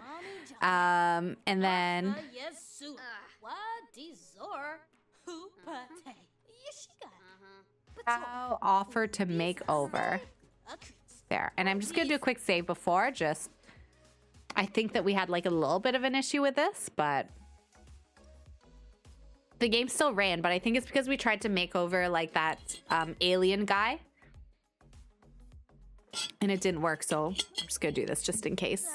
And then how offer to make over. There. And I'm just gonna do a quick save before, just I think that we had like a little bit of an issue with this, but the game still ran, but I think it's because we tried to make over like that alien guy. And it didn't work, so I'm just gonna do this just in case.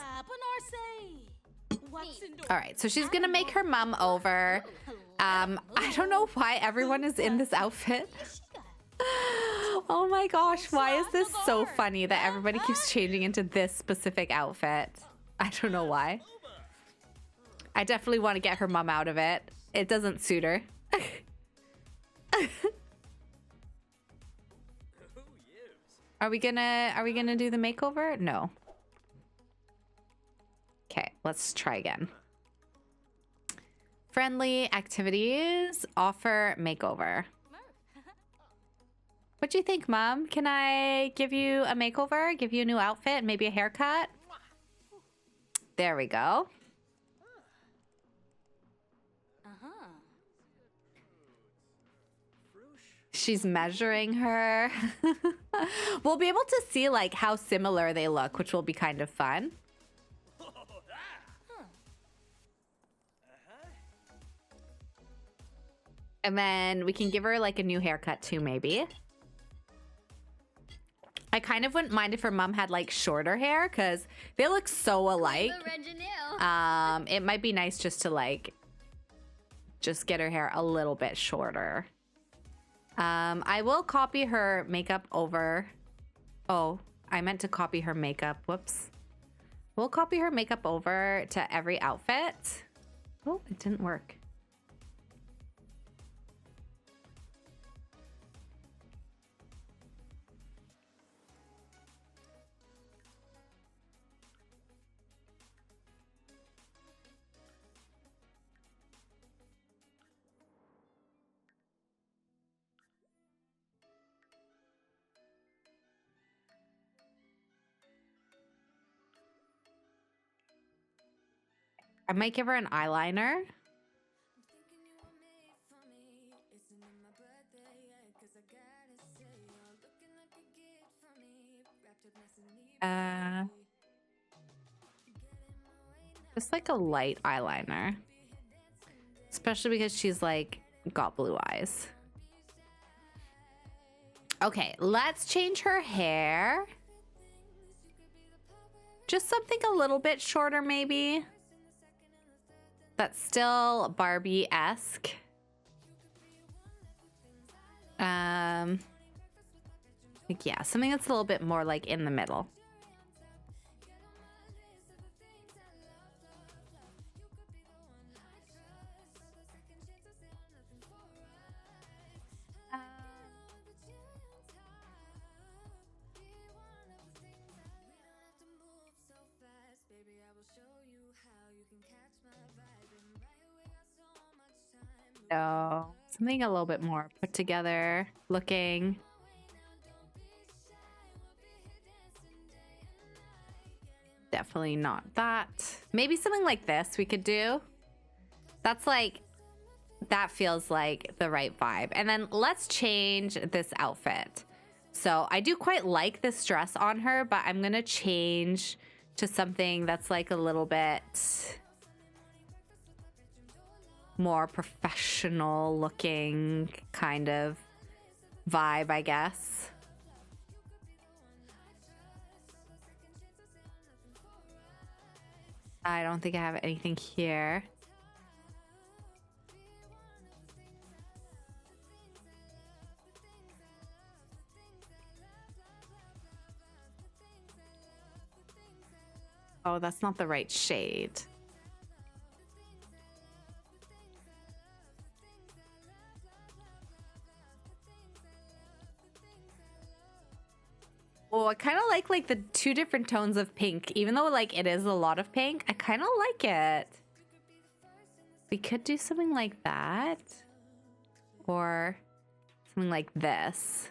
All right, so she's gonna make her mom over. I don't know why everyone is in this outfit. Oh my gosh, why is this so funny that everybody keeps changing into this specific outfit? I don't know why. I definitely want to get her mom out of it. It doesn't suit her. Are we gonna do the makeover? No. Okay, let's try again. Friendly activities, offer makeover. What do you think, Mom? Can I give you a makeover? Give you a new outfit, maybe a haircut? There we go. She's measuring her. We'll be able to see like how similar they look, which will be kind of fun. And then we can give her like a new haircut too, maybe. I kind of wouldn't mind if her mom had like shorter hair because they look so alike. It might be nice just to like just get her hair a little bit shorter. I will copy her makeup over. Oh, I meant to copy her makeup. Whoops. We'll copy her makeup over to every outfit. Oh, it didn't work. I might give her an eyeliner. Just like a light eyeliner. Especially because she's like got blue eyes. Okay, let's change her hair. Just something a little bit shorter maybe. That's still Barbie-esque. Like, yeah, something that's a little bit more like in the middle. So something a little bit more put together looking. Definitely not that. Maybe something like this we could do. That's like, that feels like the right vibe. And then let's change this outfit. So I do quite like this dress on her, but I'm gonna change to something that's like a little bit more professional looking kind of vibe, I guess. I don't think I have anything here. Oh, that's not the right shade. Oh, I kind of like the two different tones of pink, even though like it is a lot of pink. I kind of like it. We could do something like that, or something like this.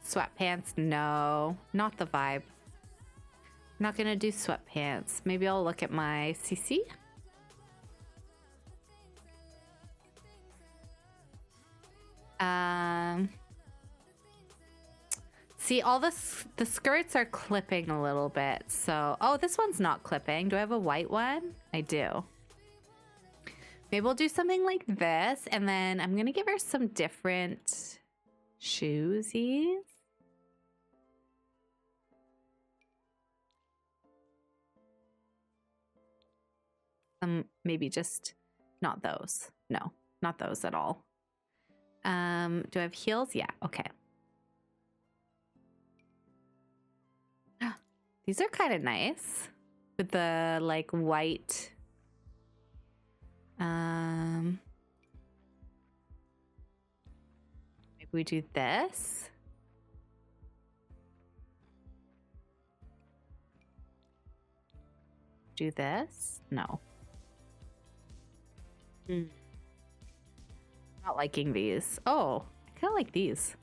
Sweatpants, no, not the vibe. Not gonna do sweatpants. Maybe I'll look at my CC. See, all the skirts are clipping a little bit. So, oh, this one's not clipping. Do I have a white one? I do. Maybe we'll do something like this, and then I'm gonna give her some different shoesies. Maybe just not those. No, not those at all. Do I have heels? Yeah, okay. These are kind of nice with the like white. Maybe we do this. Do this? No. Not liking these. Oh, I kind of like these.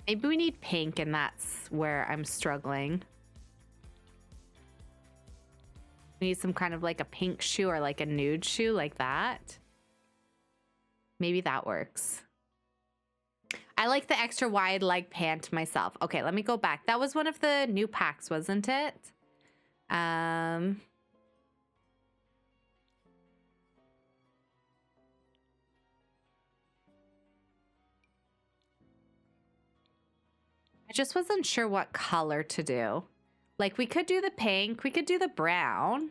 Maybe we need pink, and that's where I'm struggling. We need some kind of like a pink shoe or like a nude shoe like that. Maybe that works. I like the extra wide leg pant myself. Okay, let me go back. That was one of the new packs, wasn't it? I just wasn't sure what color to do. Like, we could do the pink, we could do the brown.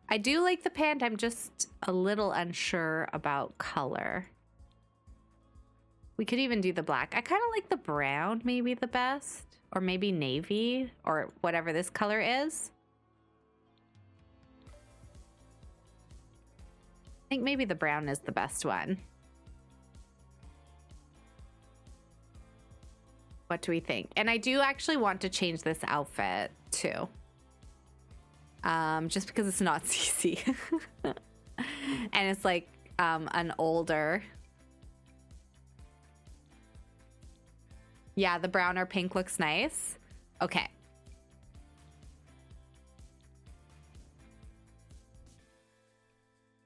I do like the pant, I'm just a little unsure about color. We could even do the black. I kind of like the brown maybe the best, or maybe navy, or whatever this color is. I think maybe the brown is the best one. What do we think? And I do actually want to change this outfit too. Just because it's not CC. And it's like an older. Yeah, the brown or pink looks nice. Okay.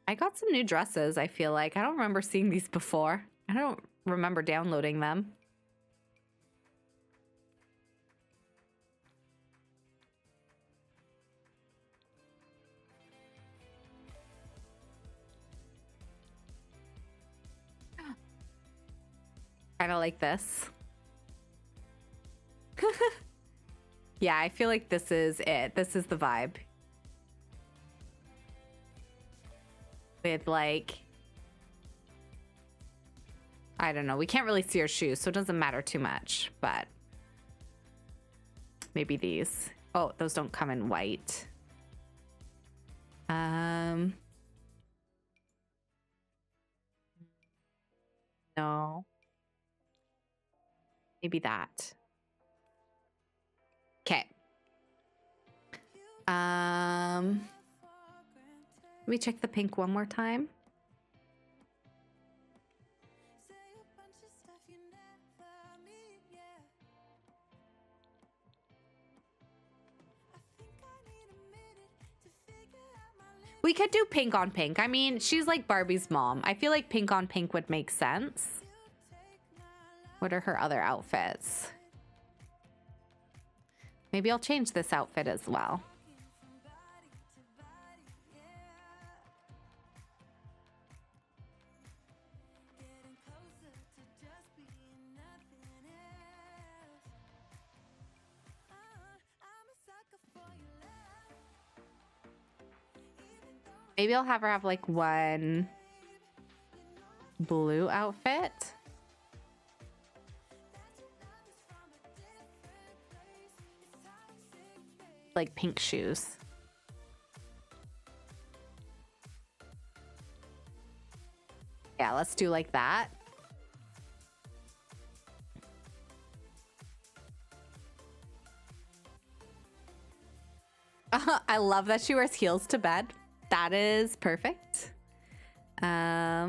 I got some new dresses, I feel like. I don't remember seeing these before. I don't remember downloading them. Kind of like this. Yeah, I feel like this is it. This is the vibe. With like, I don't know. We can't really see her shoes, so it doesn't matter too much, but maybe these. Oh, those don't come in white. No. Maybe that. Okay. Let me check the pink one more time. We could do pink on pink. I mean, she's like Barbie's mom. I feel like pink on pink would make sense. What are her other outfits? Maybe I'll change this outfit as well. Maybe I'll have her have like one blue outfit. Like pink shoes. Yeah, let's do like that. I love that she wears heels to bed. That is perfect. Yeah,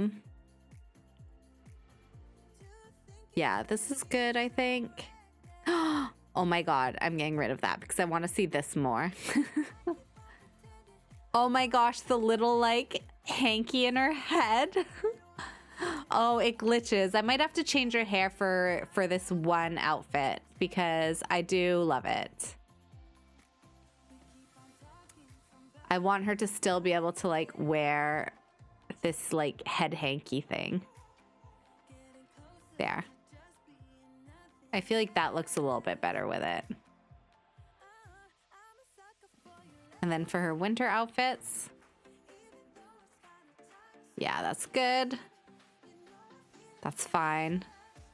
this is good, I think. Oh my god, I'm getting rid of that because I want to see this more. Oh my gosh, the little like hanky in her head. Oh, it glitches. I might have to change her hair for this one outfit because I do love it. I want her to still be able to like wear this like head hanky thing. There. I feel like that looks a little bit better with it. And then for her winter outfits. Yeah, that's good. That's fine.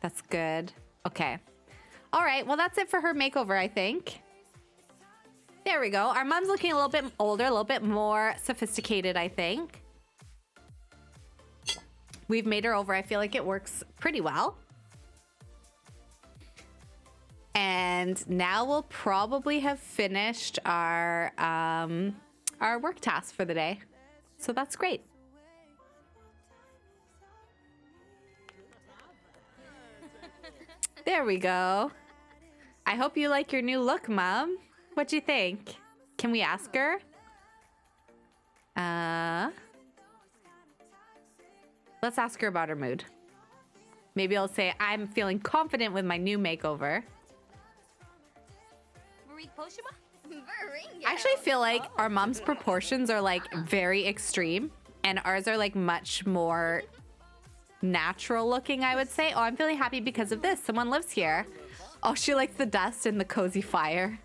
That's good. Okay. All right, well, that's it for her makeover, I think. There we go. Our mom's looking a little bit older, a little bit more sophisticated, I think. We've made her over. I feel like it works pretty well. And now we'll probably have finished our work tasks for the day. So that's great. There we go. I hope you like your new look, Mom. What'd you think? Can we ask her? Let's ask her about her mood. Maybe I'll say, I'm feeling confident with my new makeover. I actually feel like our mom's proportions are like very extreme and ours are like much more natural looking, I would say. Oh, I'm feeling happy because of this. Someone lives here. Oh, she likes the dust and the cozy fire.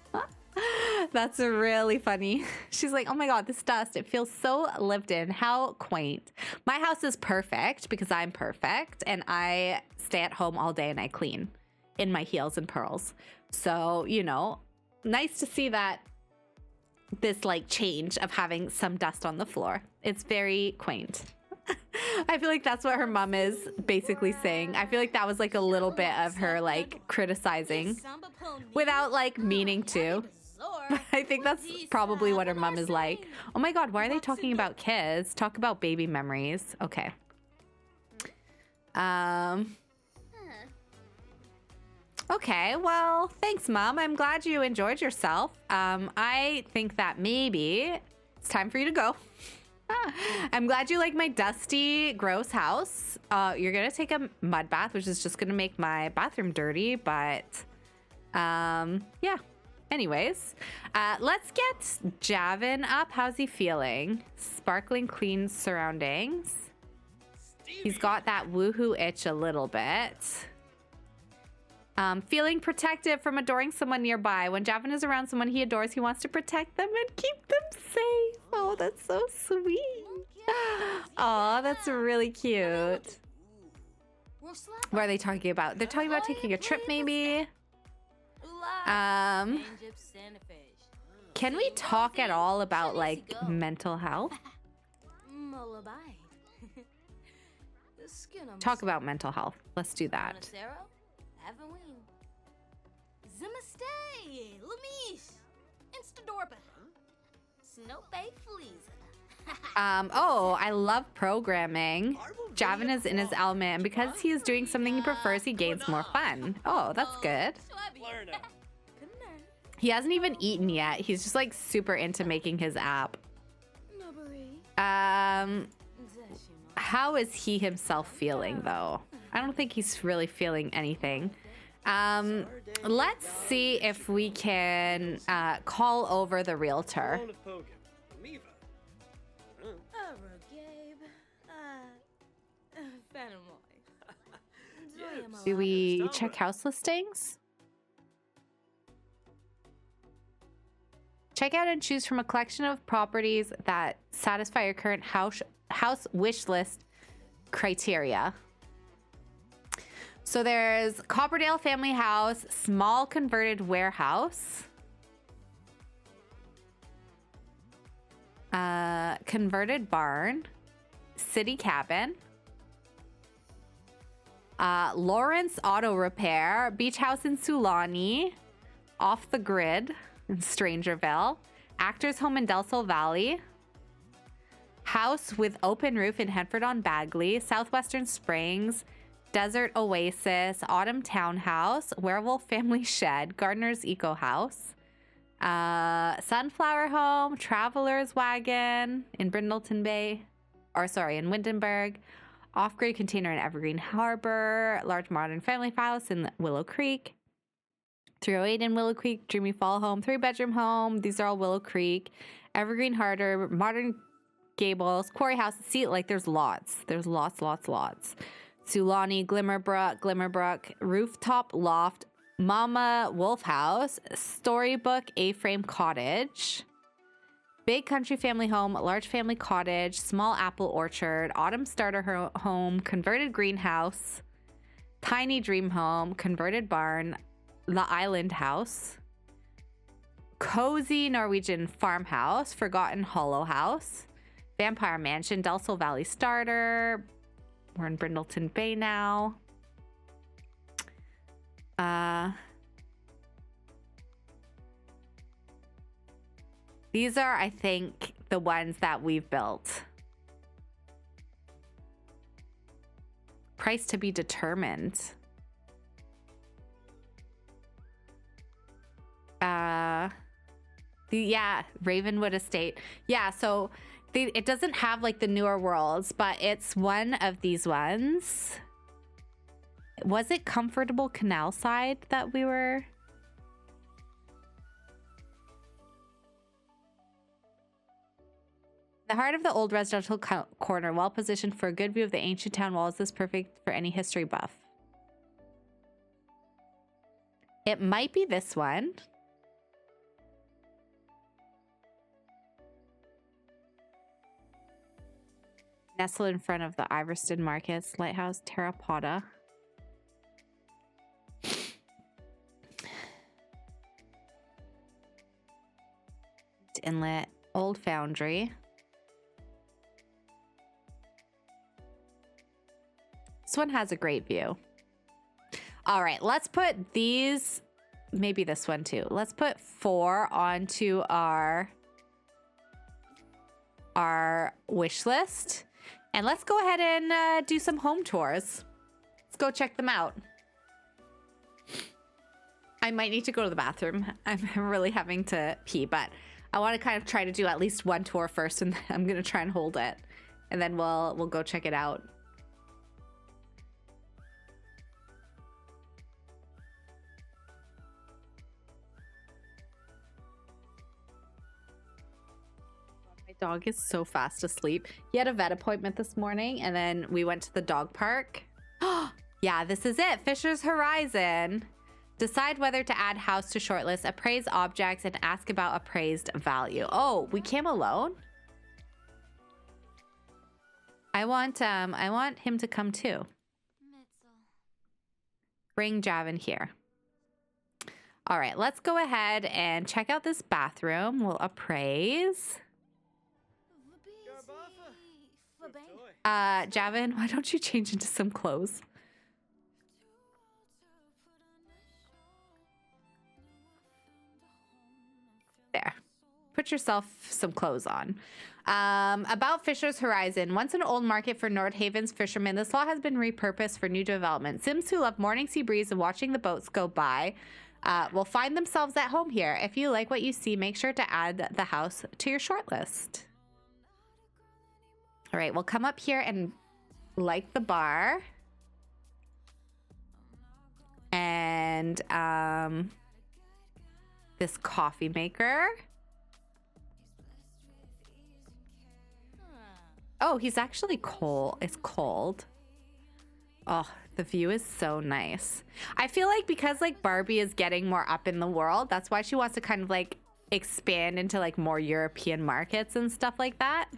That's really funny. She's like, oh my god, this dust, it feels so lived in. How quaint. My house is perfect because I'm perfect and I stay at home all day and I clean in my heels and pearls. So, you know, nice to see that this like change of having some dust on the floor. It's very quaint. I feel like that's what her mom is basically saying. I feel like that was like a little bit of her like criticizing without like meaning to. But I think that's probably what her mom is like. Oh my god, why are they talking about kids? Talk about baby memories. Okay. Okay, well, thanks, Mom. I'm glad you enjoyed yourself. I think that maybe it's time for you to go. I'm glad you like my dusty, gross house. You're gonna take a mud bath, which is just gonna make my bathroom dirty, but yeah. Anyways, let's get Javin up. How's he feeling? Sparkling clean surroundings. He's got that woohoo itch a little bit. Feeling protective from adoring someone nearby. When Javin is around someone he adores, he wants to protect them and keep them safe. Oh, that's so sweet. Oh, that's really cute. What are they talking about? They're talking about taking a trip, maybe. Can we talk at all about like mental health? talk about mental health. Let's do that. Oh, I love programming. Javin is in his element, and because he is doing something he prefers, he gains more fun. Oh, that's good. He hasn't even eaten yet. He's just like super into making his app. How is he himself feeling though? I don't think he's really feeling anything. Let's see if we can call over the realtor. Do we check house listings? Check out and choose from a collection of properties that satisfy your current house wish list criteria. So there's Copperdale family house, small converted warehouse, converted barn, city cabin, Lawrence Auto Repair, beach house in Sulani, off the grid in Strangerville, Actors Home in Del Sol Valley, house with open roof in Henford-on-Bagley, Southwestern Springs, Desert Oasis, Autumn Townhouse, Werewolf Family Shed, Gardener's Eco House, Sunflower Home, Traveler's Wagon in Brindleton Bay, or sorry, in Windenburg, off-grid container in Evergreen Harbor, large modern family house in Willow Creek, 308 in Willow Creek, Dreamy Fall Home, 3-bedroom home. These are all Willow Creek, Evergreen Harbor, modern gables, quarry house. See, like there's lots. There's lots. Sulani, Glimmerbrook, rooftop loft, Mama Wolf House, Storybook A-frame cottage, big country family home, large family cottage, small apple orchard, autumn starter home, converted greenhouse, tiny dream home, converted barn, the island house, cozy Norwegian farmhouse, forgotten hollow house, vampire mansion, Del Sol Valley starter. We're in Brindleton Bay now. These are, I think, the ones that we've built. Price to be determined. Yeah, Ravenwood Estate. Yeah, so it doesn't have like the newer worlds, but it's one of these ones. Was it Comfortable Canal Side that we were? The heart of the old residential corner, well positioned for a good view of the ancient town walls. This perfect for any history buff. It might be this one. Nestled in front of the Iverston Markets, Lighthouse, Terrapotta. Inlet, Old Foundry. This one has a great view. All right, let's put these, maybe this one too. Let's put 4 onto our wish list. And let's go ahead and do some home tours. Let's go check them out. I might need to go to the bathroom. I'm really having to pee, but I want to kind of try to do at least one tour first, and then I'm going to try and hold it. And then we'll go check it out. Dog is so fast asleep. He had a vet appointment this morning, and then we went to the dog park. Yeah, this is it. Fisher's Horizon. Decide whether to add house to shortlist, appraise objects, and ask about appraised value. Oh, we came alone? I want him to come too. Bring Javin here. All right, let's go ahead and check out this bathroom. We'll appraise. Javin, why don't you change into some clothes? There. Put yourself some clothes on. About Fisher's Horizon. Once an old market for Nordhaven's fishermen, this lot has been repurposed for new development. Sims who love morning sea breeze and watching the boats go by will find themselves at home here. If you like what you see, make sure to add the house to your shortlist. All right, we'll come up here and like the bar. And this coffee maker. Oh, he's actually cold. It's cold. Oh, the view is so nice. I feel like because like Barbie is getting more up in the world, that's why she wants to kind of like expand into like more European markets and stuff like that.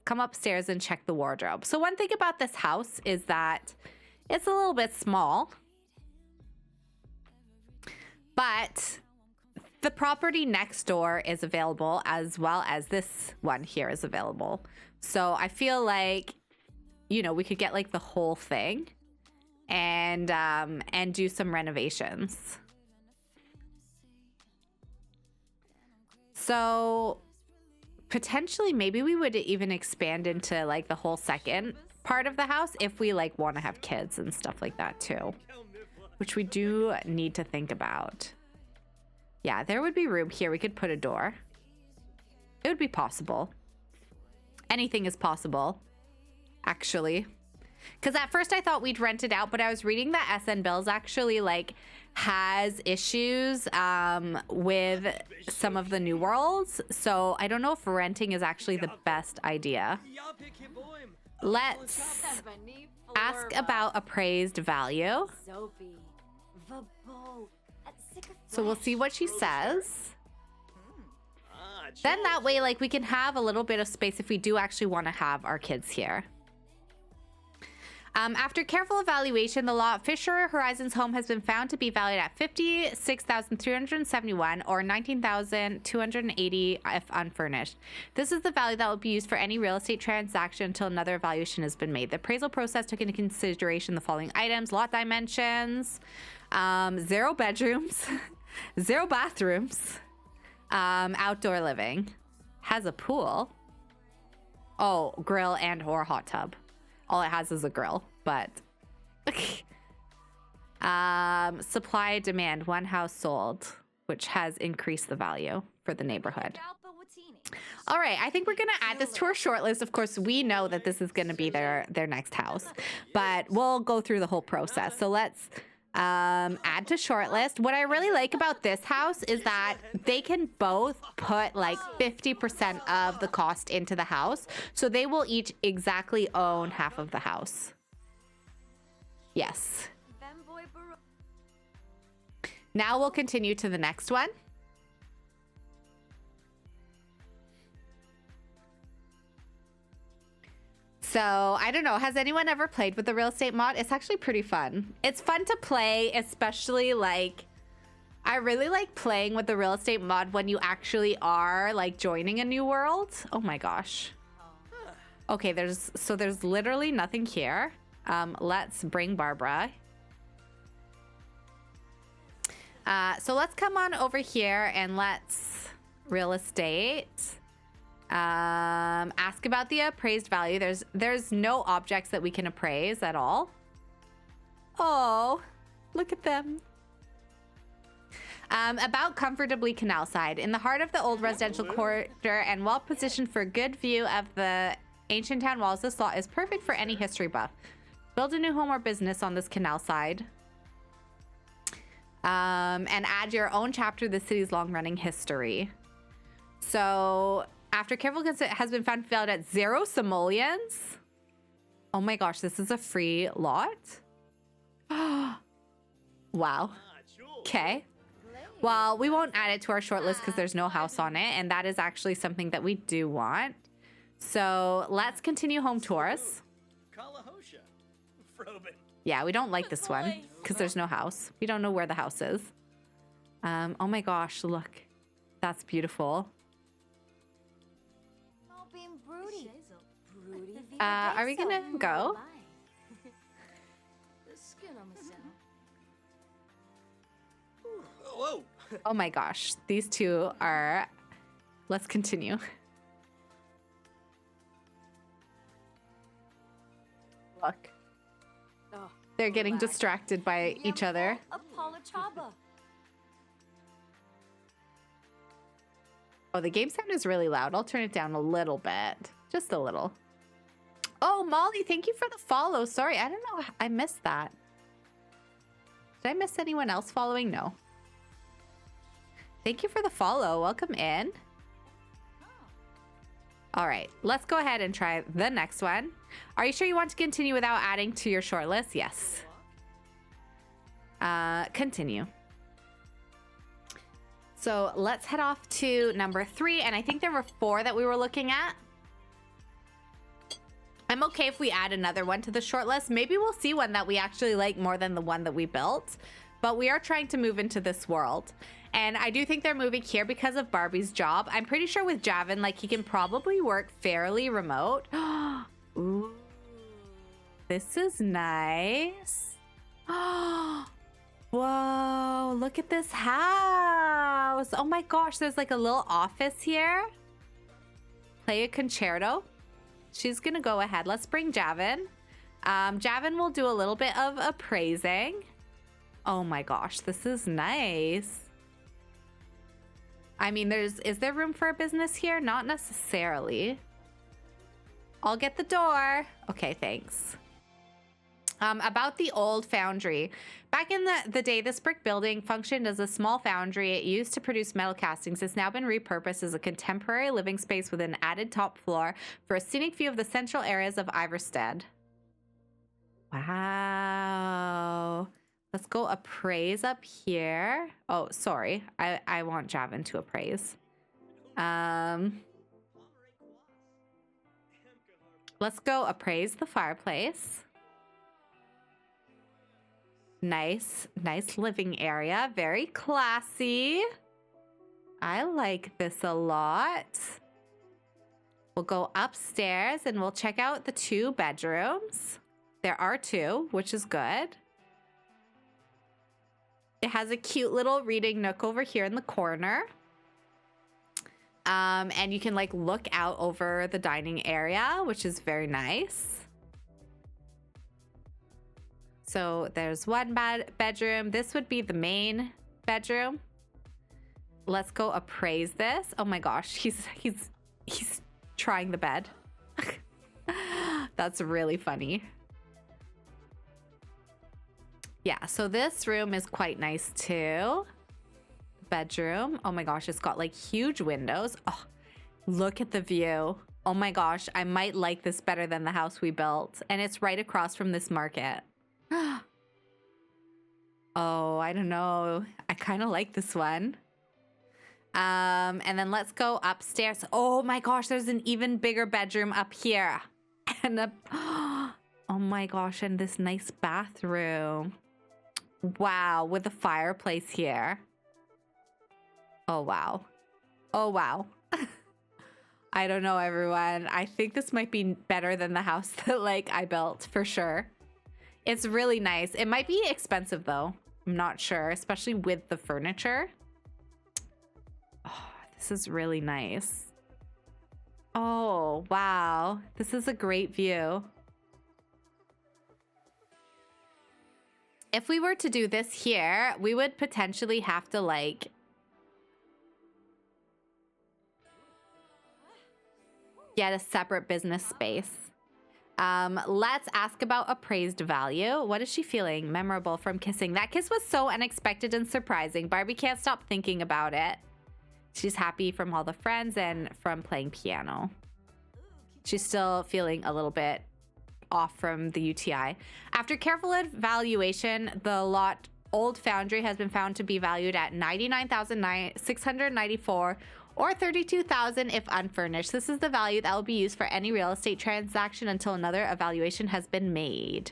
Come upstairs and check the wardrobe. So one thing about this house is that it's a little bit small, but the property next door is available as well as this one here is available. So I feel like, you know, we could get like the whole thing and do some renovations. So potentially maybe we would even expand into like the whole second part of the house if we like want to have kids and stuff like that too, which we do need to think about. Yeah, there would be room here. We could put a door. It would be possible. Anything is possible, actually. Because at first I thought we'd rent it out, but I was reading that SN Bills actually like has issues with some of the new worlds. So I don't know if renting is actually the best idea. Let's ask about appraised value. So we'll see what she says. Then that way, like, we can have a little bit of space if we do actually want to have our kids here. After careful evaluation, the lot Fisher Horizons home has been found to be valued at $56,371 or $19,280 if unfurnished. This is the value that will be used for any real estate transaction until another evaluation has been made. The appraisal process took into consideration the following items: lot dimensions, 0 bedrooms, 0 bathrooms, outdoor living, has a pool, oh, grill and or hot tub. All it has is a grill, but supply demand, 1 house sold, which has increased the value for the neighborhood. All right, I think we're gonna add this to our shortlist. Of course, we know that this is gonna be their next house, but we'll go through the whole process. So let's add to shortlist. What I really like about this house is that they can both put like 50% of the cost into the house. So they will each exactly own half of the house. Yes. Now we'll continue to the next one. So I don't know, has anyone ever played with the real estate mod? It's actually pretty fun. It's fun to play, especially like, I really like playing with the real estate mod when you actually are like joining a new world. Oh my gosh. Okay, there's literally nothing here. Let's bring Barbara. So let's come on over here and let's real estate. Ask about the appraised value. There's no objects that we can appraise at all. Oh, look at them. About comfortably canal side. In the heart of the old residential quarter and well positioned for a good view of the ancient town walls, this lot is perfect for any history buff. Build a new home or business on this canal side. And add your own chapter to the city's long-running history. So after careful consideration, it has been found valued at 0 simoleons. Oh my gosh, this is a free lot. Wow. Okay. Well, we won't add it to our short list because there's no house on it, and that is actually something that we do want. So let's continue home tours. Yeah, we don't like this one because there's no house. We don't know where the house is. Oh my gosh, look. That's beautiful. Are we gonna go? Whoa. Oh my gosh, these two are... Let's continue. Look. They're getting distracted by each other. Oh, the game sound is really loud. I'll turn it down a little bit. Just a little. Oh, Molly, thank you for the follow. Sorry, I don't know. I missed that. Did I miss anyone else following? No. Thank you for the follow. Welcome in. All right, let's go ahead and try the next one. Are you sure you want to continue without adding to your short list? Yes. Continue. So let's head off to number 3. And I think there were 4 that we were looking at. I'm okay if we add another one to the short list. Maybe we'll see one that we actually like more than the one that we built. But we are trying to move into this world. And I do think they're moving here because of Barbie's job. I'm pretty sure with Javin, like, he can probably work fairly remote. Ooh, this is nice. Whoa, look at this house. Oh my gosh, there's like a little office here. Play a concerto. She's gonna go ahead. Let's bring Javin. Javin will do a little bit of appraising. Oh my gosh, this is nice. I mean, is there room for a business here? Not necessarily. I'll get the door. Okay, thanks. About the old foundry. Back in the day, this brick building functioned as a small foundry it used to produce metal castings. It's now been repurposed as a contemporary living space with an added top floor for a scenic view of the central areas of Iverstead. Wow. Let's go appraise up here. Oh, sorry. I want Javin to appraise. Let's go appraise the fireplace. Nice living area. Very classy. I like this a lot. We'll go upstairs and we'll check out the 2 bedrooms. There are 2, which is good. It has a cute little reading nook over here in the corner. And you can like look out over the dining area, which is very nice. So there's one bedroom. This would be the main bedroom. Let's go appraise this. Oh my gosh, he's trying the bed. That's really funny. Yeah, so this room is quite nice too. Bedroom. Oh my gosh, it's got like huge windows. Oh, look at the view. Oh my gosh, I might like this better than the house we built. And it's right across from this market. Oh, I don't know. I kind of like this one. And then let's go upstairs. Oh my gosh, there's an even bigger bedroom up here. And oh my gosh, and this nice bathroom. Wow, with a fireplace here. Oh wow. Oh wow. I don't know, everyone. I think this might be better than the house that like I built for sure. It's really nice. It might be expensive though. I'm not sure, especially with the furniture. Oh, this is really nice. Oh, wow. This is a great view. If we were to do this here, we would potentially have to like get a separate business space. Let's ask about appraised value. What is she feeling? Memorable from kissing. That kiss was so unexpected and surprising. Barbie can't stop thinking about it. She's happy from all the friends and from playing piano. She's still feeling a little bit off from the UTI. After careful evaluation, the lot old foundry has been found to be valued at $99,694 or $32,000 if unfurnished. This is the value that will be used for any real estate transaction until another evaluation has been made.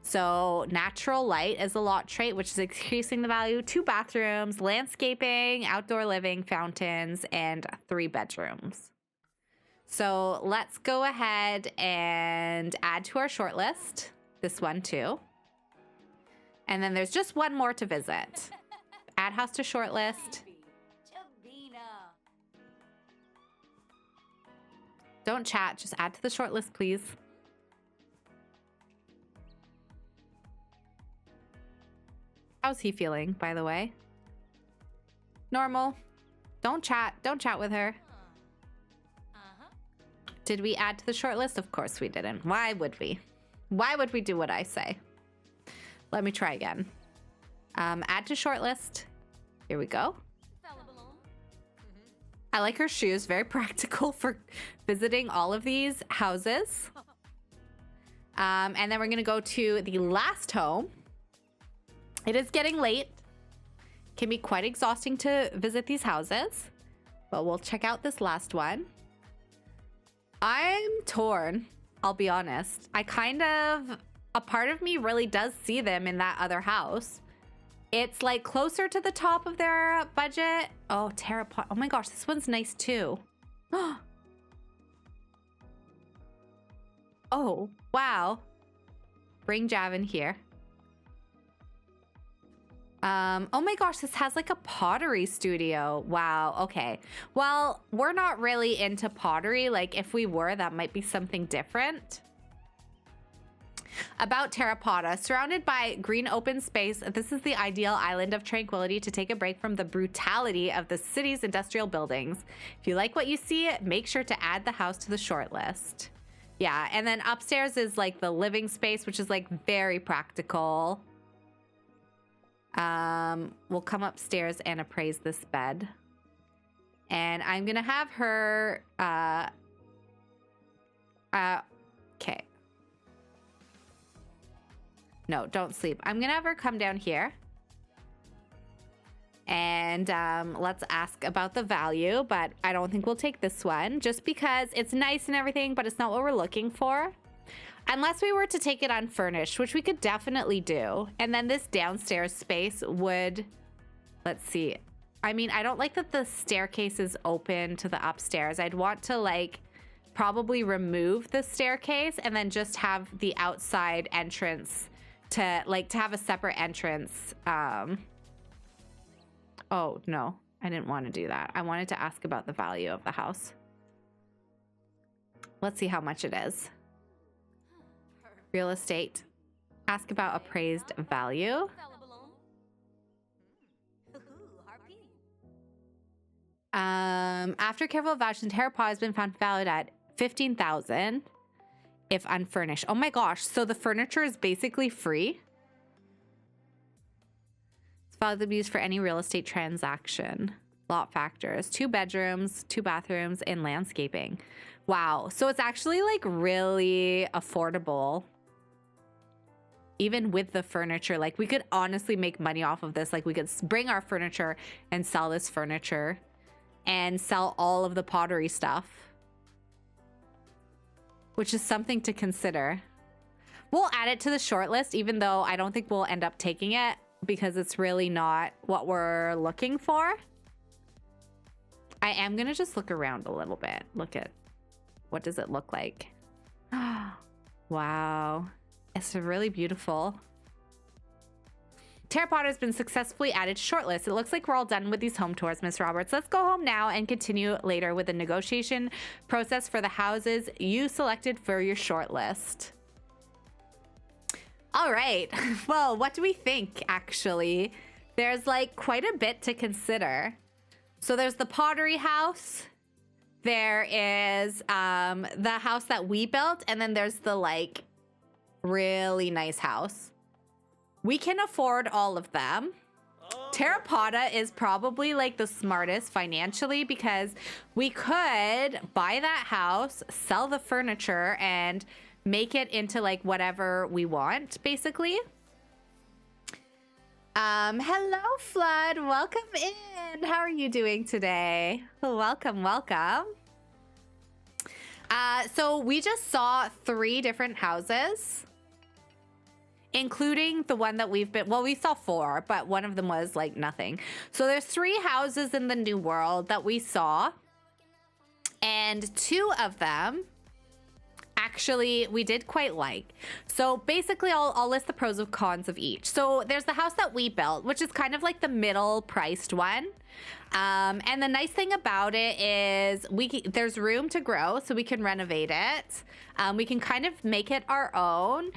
So natural light is a lot trait, which is increasing the value. 2 bathrooms, landscaping, outdoor living, fountains, and 3 bedrooms. So let's go ahead and add to our short list. This one too. And then there's just one more to visit. Add house to short list. Don't chat, just add to the short list, please. How's he feeling, by the way? Normal. Don't chat with her. Did we add to the short list? Of course we didn't. Why would we? Why would we do what I say? Let me try again. Add to short list. Here we go. I like her shoes. Very practical for visiting all of these houses. And then we're going to go to the last home. It is getting late. Can be quite exhausting to visit these houses. But we'll check out this last one. I'm torn, I'll be honest. A part of me really does see them in that other house. It's like closer to the top of their budget. Oh, Terrapot. Oh my gosh, this one's nice too. Oh, wow. Bring Javin here. Oh my gosh, this has like a pottery studio. Wow, okay. Well, we're not really into pottery. Like if we were, that might be something different. About Terrapotta, surrounded by green open space, this is the ideal island of tranquility to take a break from the brutality of the city's industrial buildings. If you like what you see, make sure to add the house to the short list. Yeah, and then upstairs is like the living space, which is like very practical. We'll come upstairs and appraise this bed. And I'm gonna have her, okay. No, don't sleep. I'm gonna have her come down here. And let's ask about the value, but I don't think we'll take this one just because it's nice and everything, but it's not what we're looking for. Unless we were to take it unfurnished, which we could definitely do. And then this downstairs space would, let's see. I mean, I don't like that the staircase is open to the upstairs. I'd want to like probably remove the staircase and then just have the outside entrance to have a separate entrance. Oh, no, I didn't want to do that. I wanted to ask about the value of the house. Let's see how much it is. Real estate. Ask about appraised value. After careful evaluation, Terrapot has been found valued at $15,000 if unfurnished. Oh my gosh, so the furniture is basically free? It's valued to be used for any real estate transaction. Lot factors, 2 bedrooms, 2 bathrooms, and landscaping. Wow, so it's actually like really affordable. Even with the furniture, like we could honestly make money off of this. Like we could bring our furniture and sell this furniture and sell all of the pottery stuff, which is something to consider. We'll add it to the short list, even though I don't think we'll end up taking it because it's really not what we're looking for. I am gonna just look around a little bit. Look at, what does it look like? Wow. It's really beautiful. Terrapotta has been successfully added to shortlist. It looks like we're all done with these home tours, Miss Roberts. Let's go home now and continue later with the negotiation process for the houses you selected for your shortlist. All right. Well, what do we think, actually? There's like quite a bit to consider. So there's the pottery house. There is the house that we built. And then there's the like really nice house. We can afford all of them. Terrapotta is probably like the smartest financially because we could buy that house, sell the furniture, and make it into like whatever we want, basically. Hello, Flood. Welcome in. How are you doing today? Welcome, welcome. So we just saw 3 different houses, including the one that we've been, well, we saw 4, but one of them was like nothing. So there's 3 houses in the New World that we saw. And 2 of them actually we did quite like. So basically I'll list the pros and cons of each. So there's the house that we built, which is kind of like the middle priced one. And the nice thing about it is there's room to grow, so we can renovate it. We can kind of make it our own.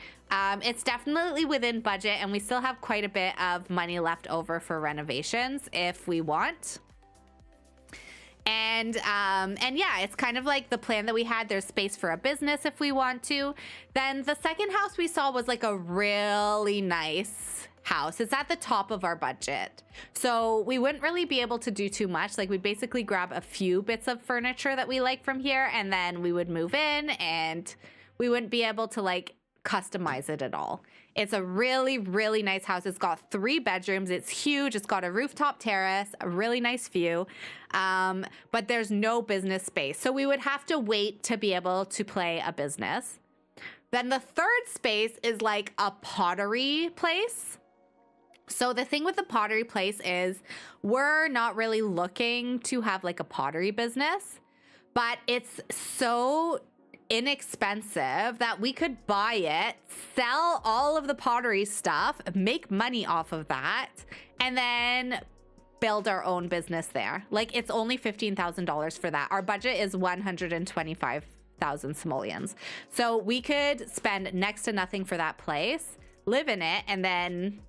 It's definitely within budget, and we still have quite a bit of money left over for renovations if we want. And yeah, it's kind of like the plan that we had. There's space for a business if we want to. Then the second house we saw was like a really nice house. It's at the top of our budget. So we wouldn't really be able to do too much. Like, we'd basically grab a few bits of furniture that we like from here, and then we would move in, and we wouldn't be able to like customize it at all. It's a really, really nice house. It's got 3 bedrooms. It's huge. It's got a rooftop terrace, a really nice view. But there's no business space. So we would have to wait to be able to play a business. Then the third space is like a pottery place. So the thing with the pottery place is we're not really looking to have like a pottery business, but it's so inexpensive that we could buy it, sell all of the pottery stuff, make money off of that, and then build our own business there. Like, it's only $15,000 for that. Our budget is 125,000 simoleons. So we could spend next to nothing for that place, live in it, and then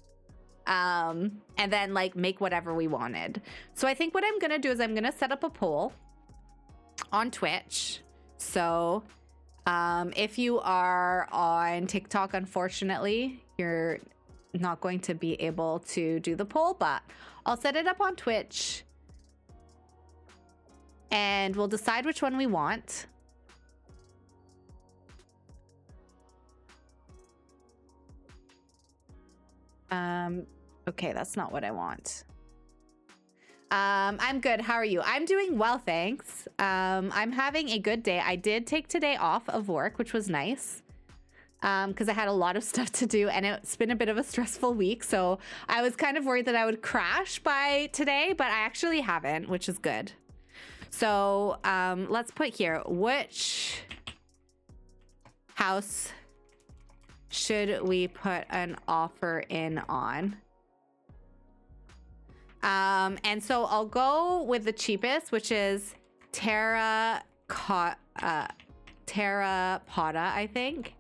like make whatever we wanted. So I think what I'm gonna do is I'm gonna set up a poll on Twitch. So if you are on TikTok, unfortunately, you're not going to be able to do the poll, but I'll set it up on Twitch and we'll decide which one we want. Okay, that's not what I want. I'm good. How are you? I'm doing well, thanks. I'm having a good day. I did take today off of work, which was nice, because I had a lot of stuff to do, and it's been a bit of a stressful week. So I was kind of worried that I would crash by today, but I actually haven't, which is good. So let's put here, which house should we put an offer in on? And so I'll go with the cheapest, which is Terracotta, I think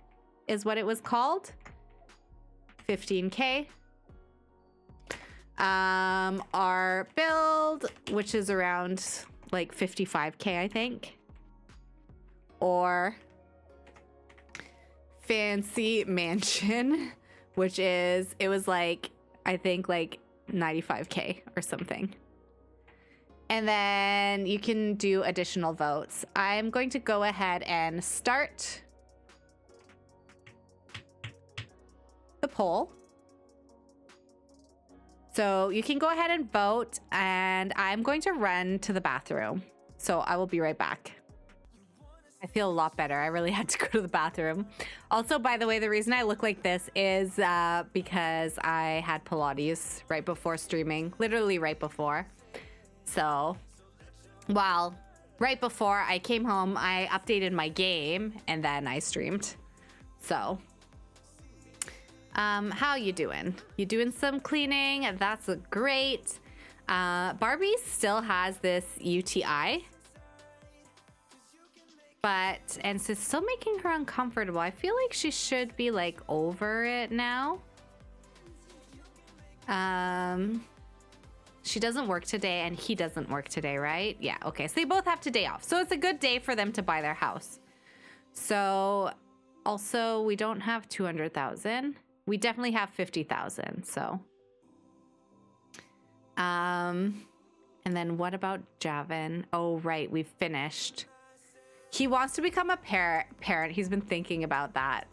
is what it was called. 15K. Our build, which is around like 55K, I think. Or Fancy Mansion, which is, it was like, I think like 95K or something. And then you can do additional votes. I'm going to go ahead and start the poll. So you can go ahead and vote, and I'm going to run to the bathroom. So I will be right back. I feel a lot better. I really had to go to the bathroom. Also, by the way, the reason I look like this is because I had Pilates right before streaming, literally right before. So, well, right before I came home, I updated my game and then I streamed. So, how you doing? You doing some cleaning? That's great. Barbie still has this UTI. And so it's still making her uncomfortable. I feel like she should be like over it now. She doesn't work today and he doesn't work today, right? Yeah, okay. So they both have today off. So it's a good day for them to buy their house. So also we don't have 200,000. We definitely have 50,000, so. And then what about Javin? Oh, right, we've finished. He wants to become a parent. He's been thinking about that.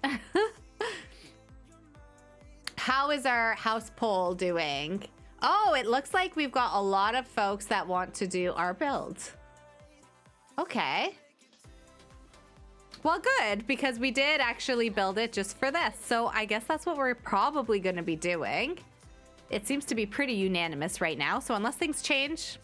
How is our house poll doing? Oh, it looks like we've got a lot of folks that want to do our build. Okay. Well, good, because we did actually build it just for this. So I guess that's what we're probably going to be doing. It seems to be pretty unanimous right now. So unless things change,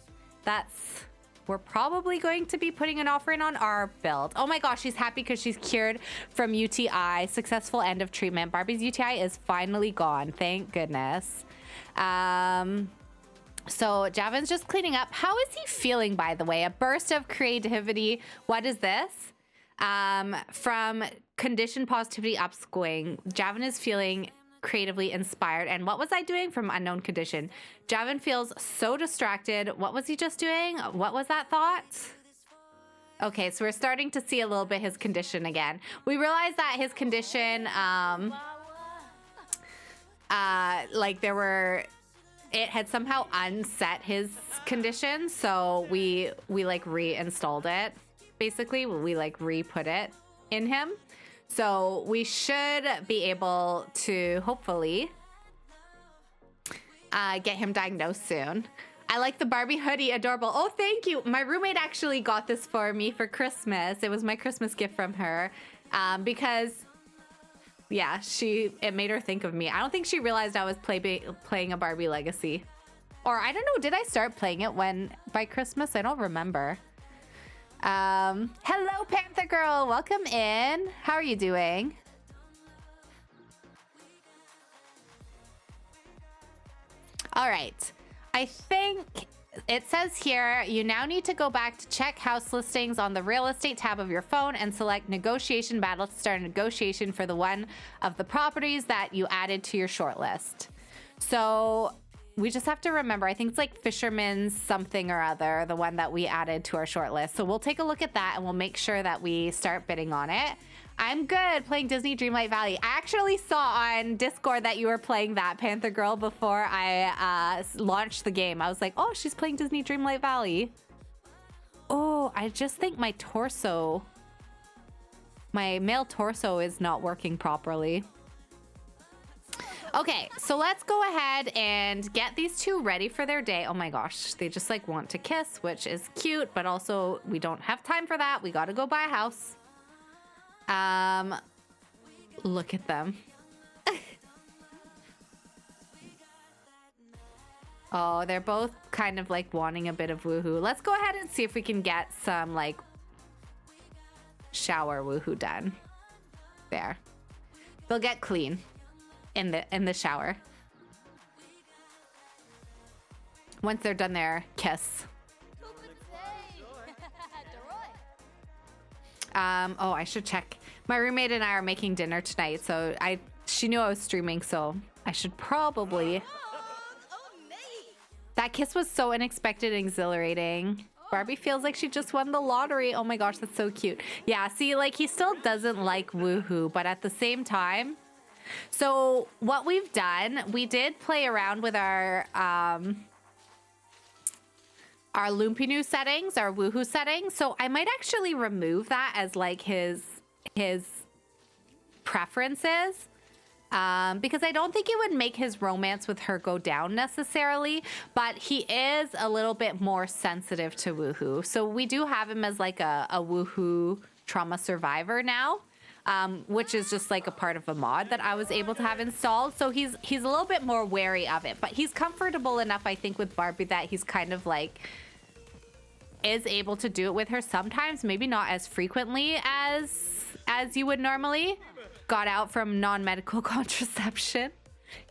that's we're probably going to be putting an offer in on our build. Oh my gosh, she's happy because she's cured from UTI. Successful end of treatment. Barbie's UTI is finally gone. Thank goodness. So Javin's just cleaning up. How is he feeling, by the way? A burst of creativity. What is this? From condition positivity upswing, Javin is feeling creatively inspired. And what was I doing? From unknown condition. Javin feels so distracted. What was he just doing? What was that thought? Okay, so we're starting to see a little bit his condition again. We realized that his condition, like it had somehow unset his condition, so we like reinstalled it. Basically, we like re-put it in him. So we should be able to hopefully get him diagnosed soon. I like the Barbie hoodie, adorable. Oh, thank you. My roommate actually got this for me for Christmas. It was my Christmas gift from her because, yeah, it made her think of me. I don't think she realized I was playing a Barbie Legacy. Or I don't know, did I start playing it by Christmas? I don't remember. Hello, Panther Girl. Welcome in. How are you doing? All right. I think it says here, you now need to go back to check house listings on the real estate tab of your phone and select negotiation battle to start a negotiation for the one of the properties that you added to your shortlist. So we just have to remember, I think it's like Fisherman's something or other, the one that we added to our shortlist. So we'll take a look at that and we'll make sure that we start bidding on it. I'm good playing Disney Dreamlight Valley. I actually saw on Discord that you were playing that, Panther Girl, before I launched the game. I was like, oh, she's playing Disney Dreamlight Valley. Oh, I just think my male torso is not working properly. Okay, so let's go ahead and get these two ready for their day. Oh my gosh, they just like want to kiss, which is cute, but also we don't have time for that. We gotta go buy a house. Look at them. Oh, they're both kind of like wanting a bit of woohoo. Let's go ahead and see if we can get some like shower woohoo done. There. They'll get clean in the shower. Once they're done their kiss. Oh, I should check. My roommate and I are making dinner tonight, so she knew I was streaming, so I should probably. That kiss was so unexpected and exhilarating. Barbie feels like she just won the lottery. Oh my gosh, that's so cute. Yeah, see, like he still doesn't like woohoo, but at the same time. So what we've done, we did play around with our Lumpinu settings, our woohoo settings. So I might actually remove that as like his preferences. Because I don't think it would make his romance with her go down necessarily, but he is a little bit more sensitive to woohoo. So we do have him as like a woohoo trauma survivor now, which is just like a part of a mod that I was able to have installed. So he's a little bit more wary of it, but he's comfortable enough, I think, with Barbie that he's kind of like is able to do it with her sometimes, maybe not as frequently as you would normally. Got out from non-medical contraception.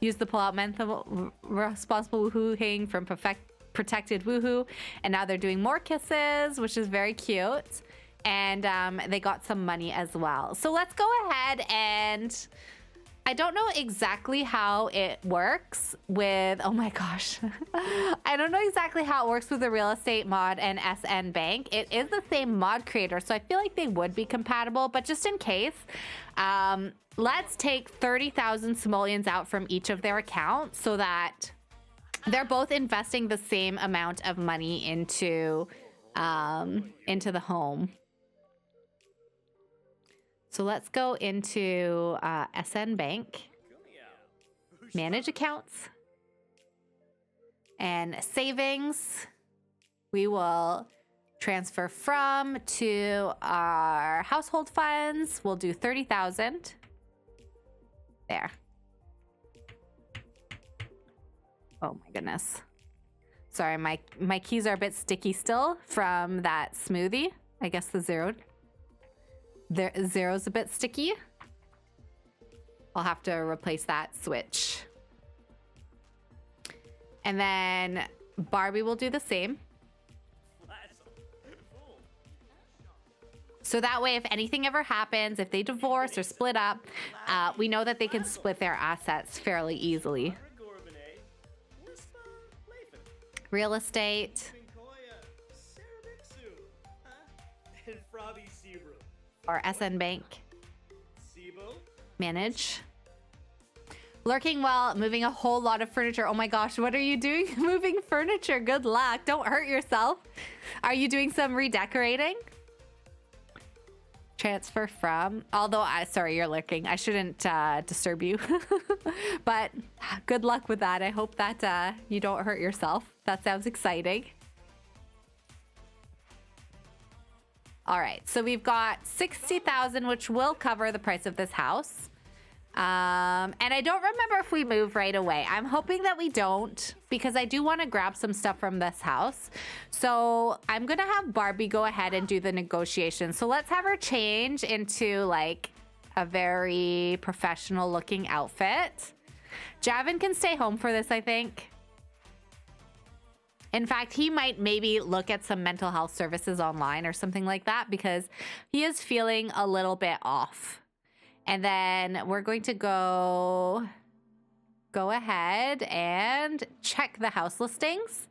Used the pull-out method, responsible woohooing from protected woohoo. And now they're doing more kisses, which is very cute. And they got some money as well. So let's go ahead and... I don't know exactly how it works with... Oh my gosh. I don't know exactly how it works with the real estate mod and SN Bank. It is the same mod creator, so I feel like they would be compatible. But just in case, let's take 30,000 simoleons out from each of their accounts so that they're both investing the same amount of money into the home. So let's go into SN Bank, manage accounts, and savings. We will transfer from to our household funds. We'll do 30,000. There. Oh my goodness. Sorry, my keys are a bit sticky still from that smoothie. I guess the zero's a bit sticky. I'll have to replace that switch. And then Barbie will do the same. So that way, if anything ever happens, if they divorce or split up, we know that they can split their assets fairly easily. Real estate. Or SN Bank. Manage. Lurking while moving a whole lot of furniture. Oh my gosh, what are you doing? Moving furniture. Good luck. Don't hurt yourself. Are you doing some redecorating? Transfer from. Although, sorry, you're lurking. I shouldn't disturb you. But good luck with that. I hope that you don't hurt yourself. That sounds exciting. All right, so we've got 60,000, which will cover the price of this house. And I don't remember if we move right away. I'm hoping that we don't, because I do want to grab some stuff from this house. So I'm going to have Barbie go ahead and do the negotiation. So let's have her change into like a very professional looking outfit. Javin can stay home for this, I think. In fact, he might maybe look at some mental health services online or something like that, because he is feeling a little bit off. And then we're going to go ahead and check the house listings.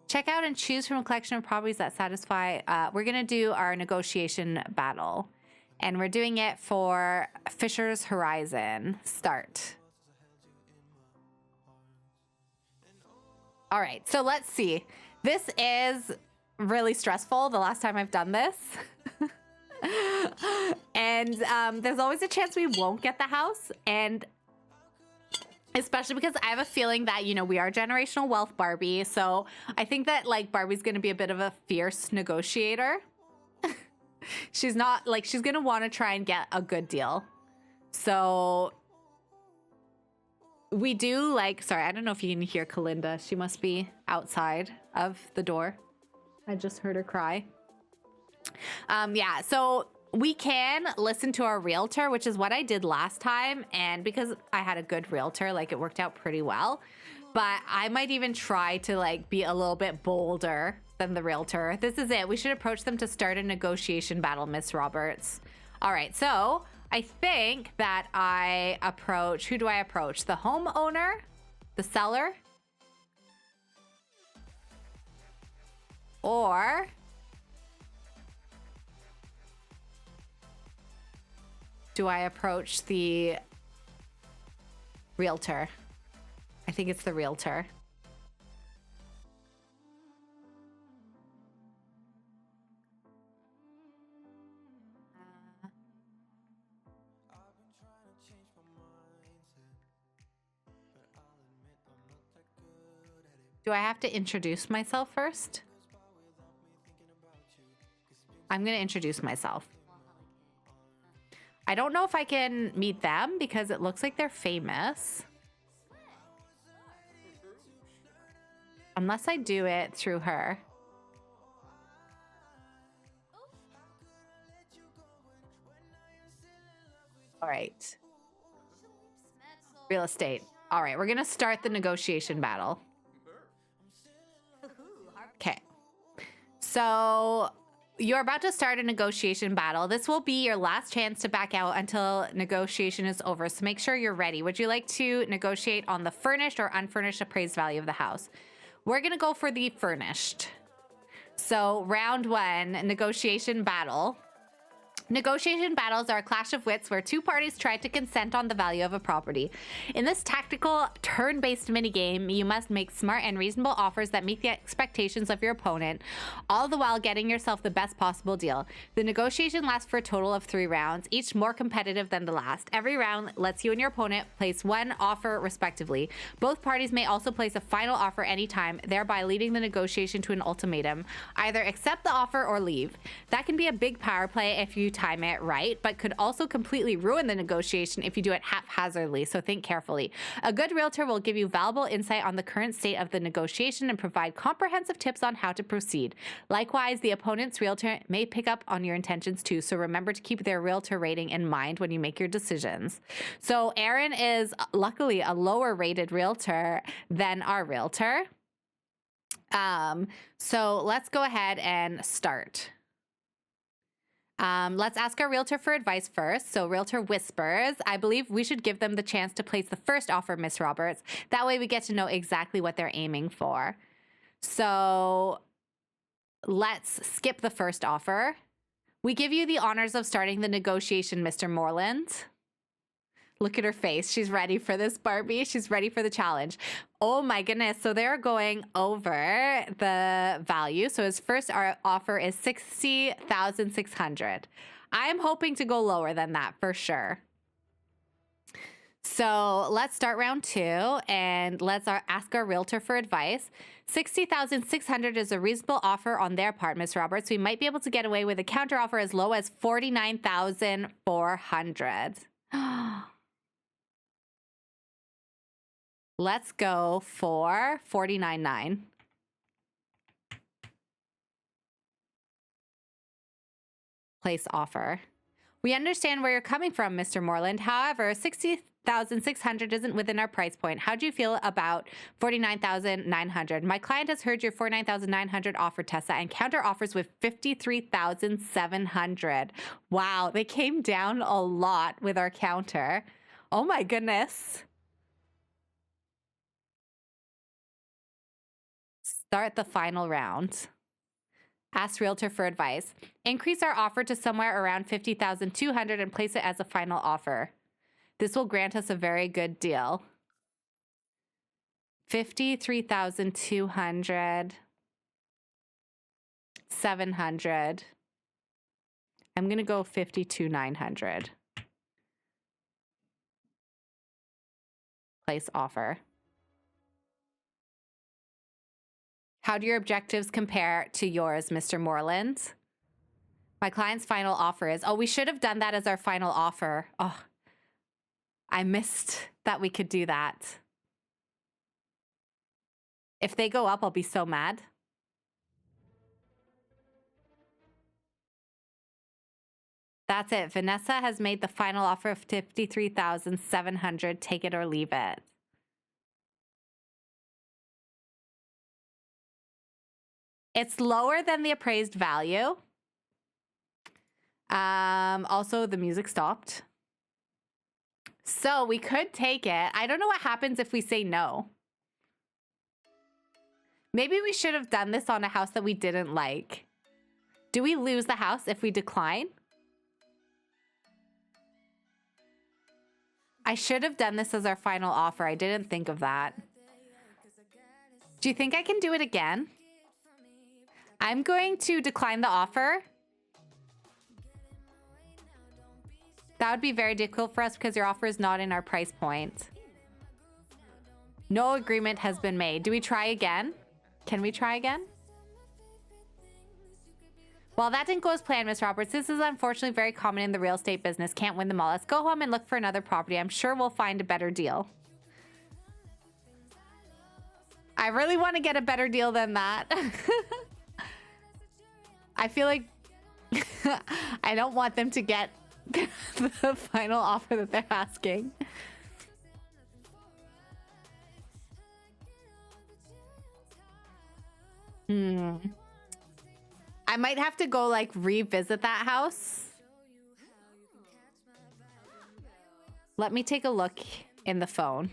Check out and choose from a collection of properties that satisfy. We're going to do our negotiation battle. And we're doing it for Fisher's Horizon. Start. All right, so let's see. This is really stressful, the last time I've done this. And there's always a chance we won't get the house. And especially because I have a feeling that, you know, we are generational wealth Barbie. So I think that like Barbie's going to be a bit of a fierce negotiator. She's not like, she's going to want to try and get a good deal. So we do like, sorry, I don't know if you can hear Kalinda. She must be outside of the door. I just heard her cry. Yeah, so we can listen to our realtor, which is what I did last time. And because I had a good realtor, like it worked out pretty well. But I might even try to like be a little bit bolder than the realtor. This is it. We should approach them to start a negotiation battle, Miss Roberts. All right, so I think that I approach, who do I approach? The homeowner, the seller, or do I approach the realtor? I think it's the realtor. Do I have to introduce myself first? I'm going to introduce myself. I don't know if I can meet them because it looks like they're famous. Unless I do it through her. All right. Real estate. All right, we're going to start the negotiation battle. Okay. So you're about to start a negotiation battle. This will be your last chance to back out until negotiation is over. So make sure you're ready. Would you like to negotiate on the furnished or unfurnished appraised value of the house? We're going to go for the furnished. So round one, negotiation battle. Negotiation battles are a clash of wits where two parties try to consent on the value of a property. In this tactical, turn-based minigame, you must make smart and reasonable offers that meet the expectations of your opponent, all the while getting yourself the best possible deal. The negotiation lasts for a total of 3 rounds, each more competitive than the last. Every round lets you and your opponent place one offer respectively. Both parties may also place a final offer anytime, thereby leading the negotiation to an ultimatum. Either accept the offer or leave. That can be a big power play if you time it right, but could also completely ruin the negotiation if you do it haphazardly, so think carefully. A good realtor will give you valuable insight on the current state of the negotiation and provide comprehensive tips on how to proceed. Likewise, the opponent's realtor may pick up on your intentions too, so remember to keep their realtor rating in mind when you make your decisions. So Aaron is luckily a lower rated realtor than our realtor. So let's go ahead and start. Let's ask our realtor for advice first. So realtor whispers, I believe we should give them the chance to place the first offer, Miss Roberts. That way we get to know exactly what they're aiming for. So let's skip the first offer. We give you the honors of starting the negotiation, Mr. Moreland. Look at her face. She's ready for this, Barbie. She's ready for the challenge. Oh my goodness. So they're going over the value. So his first offer is $60,600. I'm hoping to go lower than that for sure. So let's start round 2 and let's ask our realtor for advice. $60,600 is a reasonable offer on their part, Miss Roberts. We might be able to get away with a counter offer as low as $49,400. Let's go for $49,900. Place offer. We understand where you're coming from, Mr. Moreland. However, $60,600 isn't within our price point. How do you feel about $49,900? My client has heard your $49,900 offer, Tessa, and counter offers with $53,700. Wow, they came down a lot with our counter. Oh my goodness. Start the final round. Ask realtor for advice. Increase our offer to somewhere around $50,200 and place it as a final offer. This will grant us a very good deal. $53,200, $700. I'm gonna go $52,900. Place offer. How do your objectives compare to yours, Mr. Moreland? My client's final offer is, oh, we should have done that as our final offer. Oh, I missed that we could do that. If they go up, I'll be so mad. That's it. Vanessa has made the final offer of $53,700. Take it or leave it. It's lower than the appraised value. Also, the music stopped. So we could take it. I don't know what happens if we say no. Maybe we should have done this on a house that we didn't like. Do we lose the house if we decline? I should have done this as our final offer. I didn't think of that. Do you think I can do it again? I'm going to decline the offer. That would be very difficult for us because your offer is not in our price point. No agreement has been made. Do we try again? Can we try again? Well, that didn't go as planned, Miss Roberts. This is unfortunately very common in the real estate business. Can't win them all. Let's go home and look for another property. I'm sure we'll find a better deal. I really want to get a better deal than that. I feel like I don't want them to get the final offer that they're asking. I might have to go like revisit that house. Let me take a look in the phone.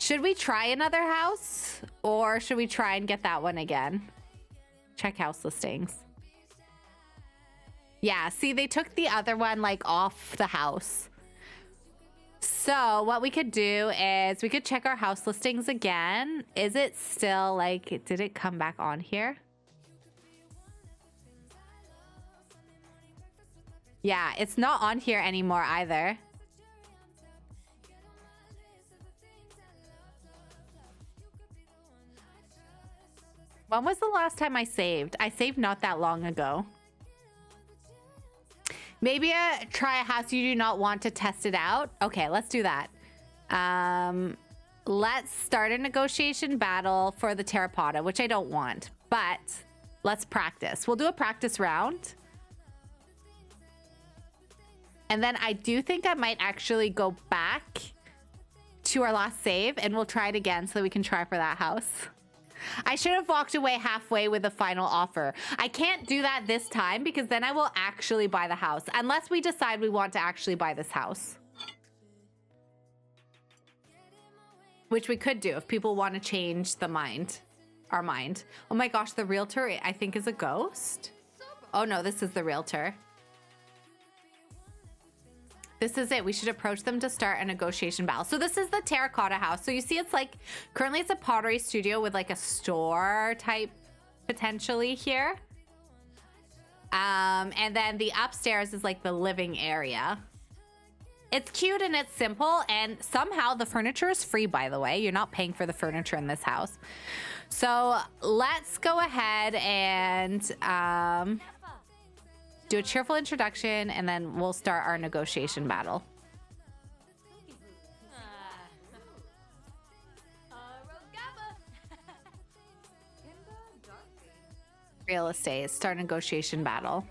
Should we try another house or should we try and get that one again? Check house listings. Yeah, see, they took the other one like off the house. So what we could do is we could check our house listings again. Is it still like, did it come back on here? Yeah, it's not on here anymore either. When was the last time I saved? I saved not that long ago. Maybe try a house you do not want to test it out. Okay, let's do that. Let's start a negotiation battle for the terracotta, which I don't want, but let's practice. We'll do a practice round. And then I do think I might actually go back to our last save and we'll try it again so that we can try for that house. I should have walked away halfway with the final offer. I can't do that this time because then I will actually buy the house unless we decide we want to actually buy this house. Which we could do if people want to change the mind, our mind. Oh my gosh, the realtor I think is a ghost. Oh no, this is the realtor. This is it. We should approach them to start a negotiation battle. So this is the terracotta house. So you see it's like, currently it's a pottery studio with like a store type potentially here. And then the upstairs is like the living area. It's cute and it's simple, and somehow the furniture is free, by the way. You're not paying for the furniture in this house. So let's go ahead and do a cheerful introduction, and then we'll start our negotiation battle. Real estate, start negotiation battle.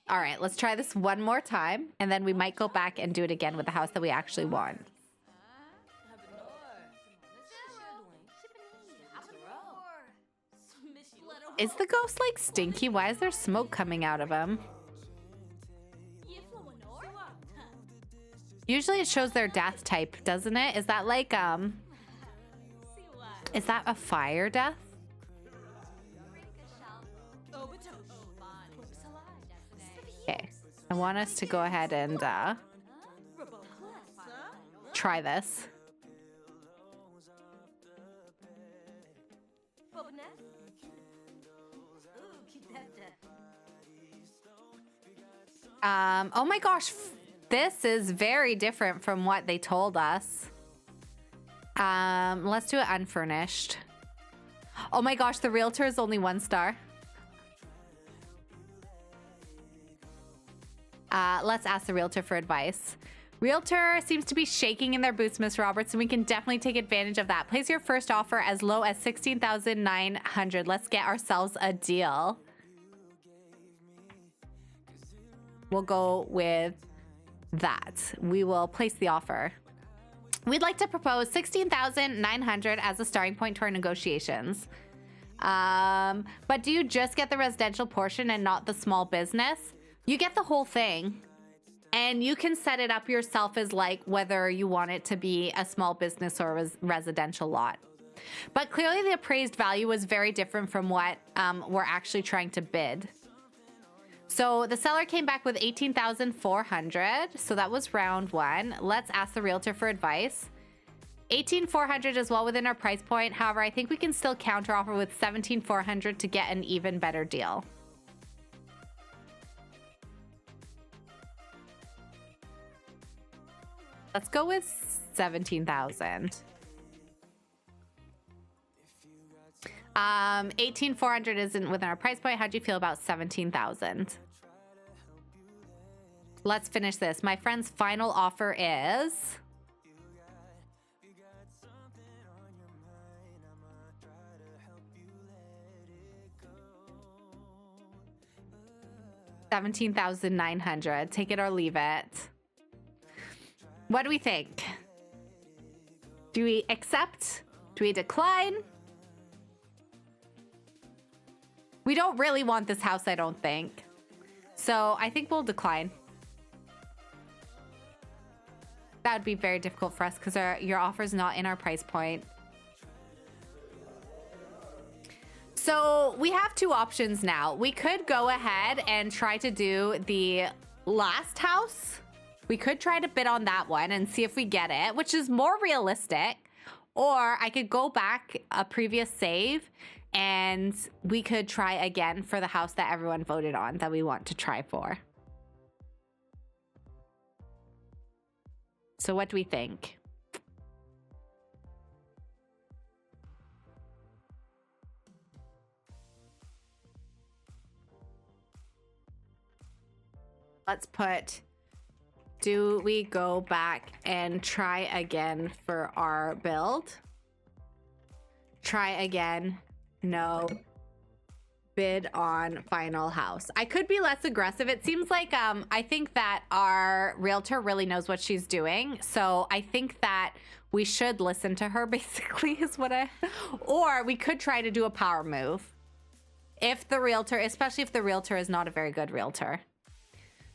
All right, let's try this one more time, and then we might go back and do it again with the house that we actually want. Is the ghost like stinky? Why is there smoke coming out of him? Usually it shows their death type, doesn't it? Is that like, is that a fire death? Okay, I want us to go ahead and try this. Oh my gosh, this is very different from what they told us. Let's do it unfurnished. Oh my gosh, the realtor is only 1 star. Let's ask the realtor for advice. Realtor seems to be shaking in their boots, Miss Roberts, and we can definitely take advantage of that. Place your first offer as low as 16,900. Let's get ourselves a deal. We'll go with that. We will place the offer. We'd like to propose 16,900 as a starting point to our negotiations. But do you just get the residential portion and not the small business? You get the whole thing. And you can set it up yourself as like whether you want it to be a small business or a residential lot. But clearly the appraised value was very different from what we're actually trying to bid. So the seller came back with 18,400. So that was round 1. Let's ask the realtor for advice. 18,400 is well within our price point. However, I think we can still counteroffer with 17,400 to get an even better deal. Let's go with 17,000. 18,400 isn't within our price point. How do you feel about 17,000? Let's finish this. My friend's final offer is 17,900. Take it or leave it. What do we think? Do we accept? Do we decline? We don't really want this house, I don't think. So I think we'll decline. That would be very difficult for us because your offer is not in our price point. So we have 2 options now. We could go ahead and try to do the last house. We could try to bid on that one and see if we get it, which is more realistic. Or I could go back a previous save and we could try again for the house that everyone voted on that we want to try for. So what do we think? Let's put, do we go back and try again for our build? Try again. No. Bid on final house. I could be less aggressive. It seems like I think that our realtor really knows what she's doing. So I think that we should listen to her, basically, is what or we could try to do a power move. If the realtor, especially if the realtor is not a very good realtor.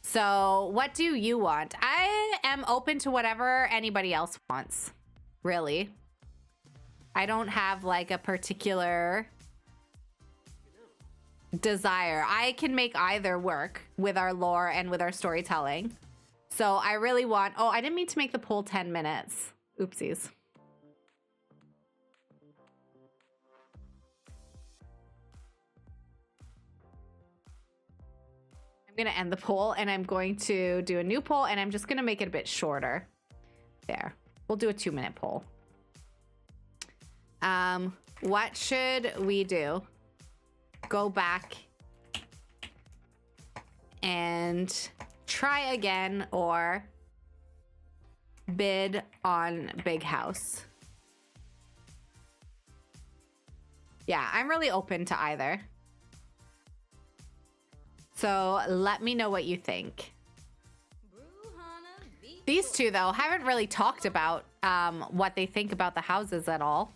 So what do you want? I am open to whatever anybody else wants, really. I don't have like a particular desire. I can make either work with our lore and with our storytelling. So I really want, oh, I didn't mean to make the poll 10 minutes. Oopsies. I'm gonna end the poll and I'm going to do a new poll and I'm just gonna make it a bit shorter. There, we'll do a 2-minute poll. What should we do? Go back and try again or bid on big house? Yeah, I'm really open to either. So let me know what you think. These two, though, haven't really talked about what they think about the houses at all.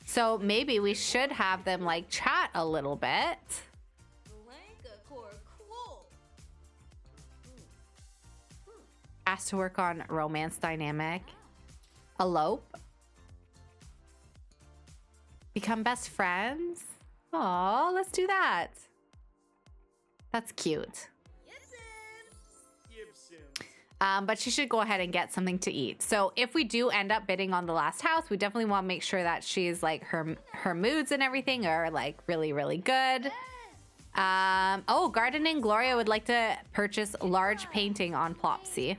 So maybe we should have them like chat a little bit. Asked to work on romance dynamic. Elope. Become best friends. Aw, let's do that. That's cute. But she should go ahead and get something to eat. So if we do end up bidding on the last house, we definitely want to make sure that she's like her moods and everything are like really, really good. Oh, Gardening Gloria would like to purchase large painting on Plopsy.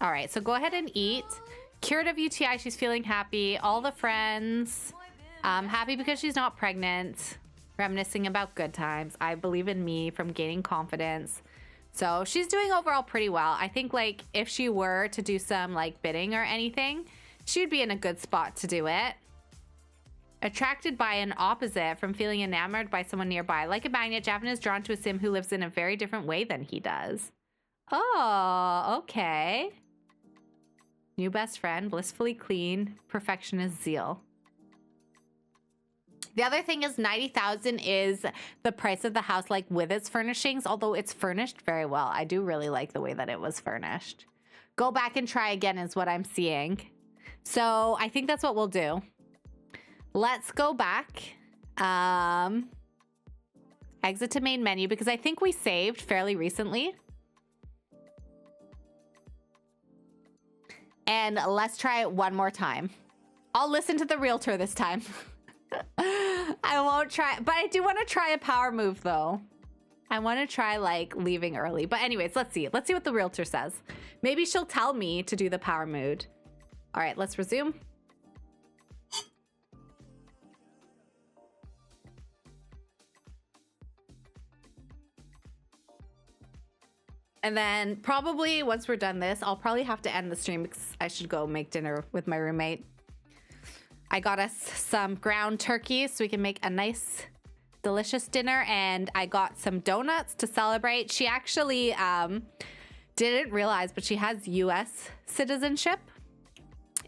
All right, so go ahead and eat. Cured of UTI, she's feeling happy. All the friends. Happy because she's not pregnant. Reminiscing about good times. I believe in me from gaining confidence. So she's doing overall pretty well. I think like if she were to do some like bidding or anything, she would be in a good spot to do it. Attracted by an opposite from feeling enamored by someone nearby. Like a magnet, Javin is drawn to a sim who lives in a very different way than he does. Oh, okay. New best friend, blissfully clean, perfectionist zeal. The other thing is 90,000 is the price of the house, like with its furnishings, although it's furnished very well. I do really like the way that it was furnished. Go back and try again is what I'm seeing. So I think that's what we'll do. Let's go back. Exit to main menu because I think we saved fairly recently. And let's try it one more time. I'll listen to the realtor this time. I won't try, but I do want to try a power move though. I want to try like leaving early. But anyways, let's see. Let's see what the realtor says. Maybe she'll tell me to do the power mood. All right, let's resume. And then probably once we're done this, I'll probably have to end the stream because I should go make dinner with my roommate. I got us some ground turkey so we can make a nice, delicious dinner. And I got some donuts to celebrate. She actually didn't realize, but she has US citizenship.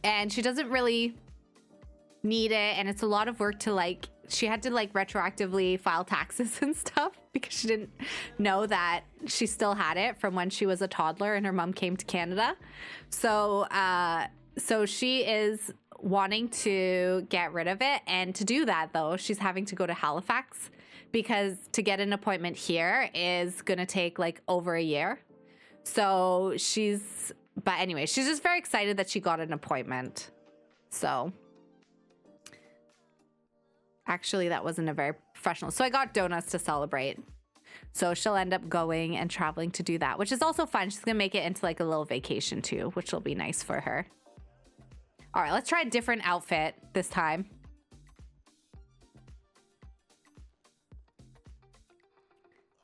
And she doesn't really need it. And it's a lot of work to like, she had to like retroactively file taxes and stuff because she didn't know that she still had it from when she was a toddler and her mom came to Canada. So, so she is wanting to get rid of it. And to do that though, she's having to go to Halifax because to get an appointment here is going to take like over a year. So but anyway, she's just very excited that she got an appointment. So actually that wasn't a very professional. So I got donuts to celebrate. So she'll end up going and traveling to do that, which is also fun. She's going to make it into like a little vacation too, which will be nice for her. All right, let's try a different outfit this time.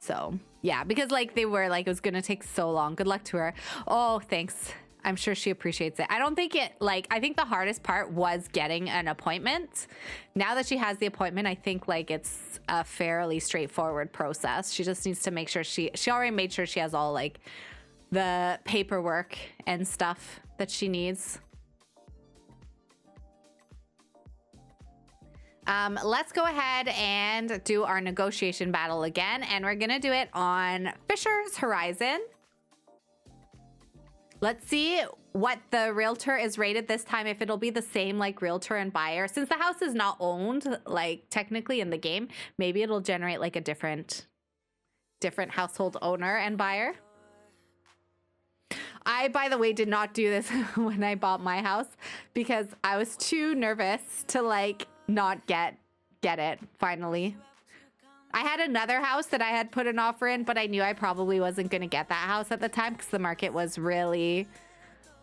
So yeah, because like they were like, it was gonna take so long. Good luck to her. Oh, thanks. I'm sure she appreciates it. I don't think it, like, I think the hardest part was getting an appointment. Now that she has the appointment, I think like it's a fairly straightforward process. She just needs to make sure she already made sure she has all like the paperwork and stuff that she needs. Let's go ahead and do our negotiation battle again, and we're gonna do it on Fisher's Horizon. Let's see what the realtor is rated this time, if it'll be the same like realtor and buyer. Since the house is not owned, like technically in the game, maybe it'll generate like a different household owner and buyer. I, by the way, did not do this when I bought my house because I was too nervous to like not get it finally. I had another house that I had put an offer in, but I knew I probably wasn't going to get that house at the time because the market was really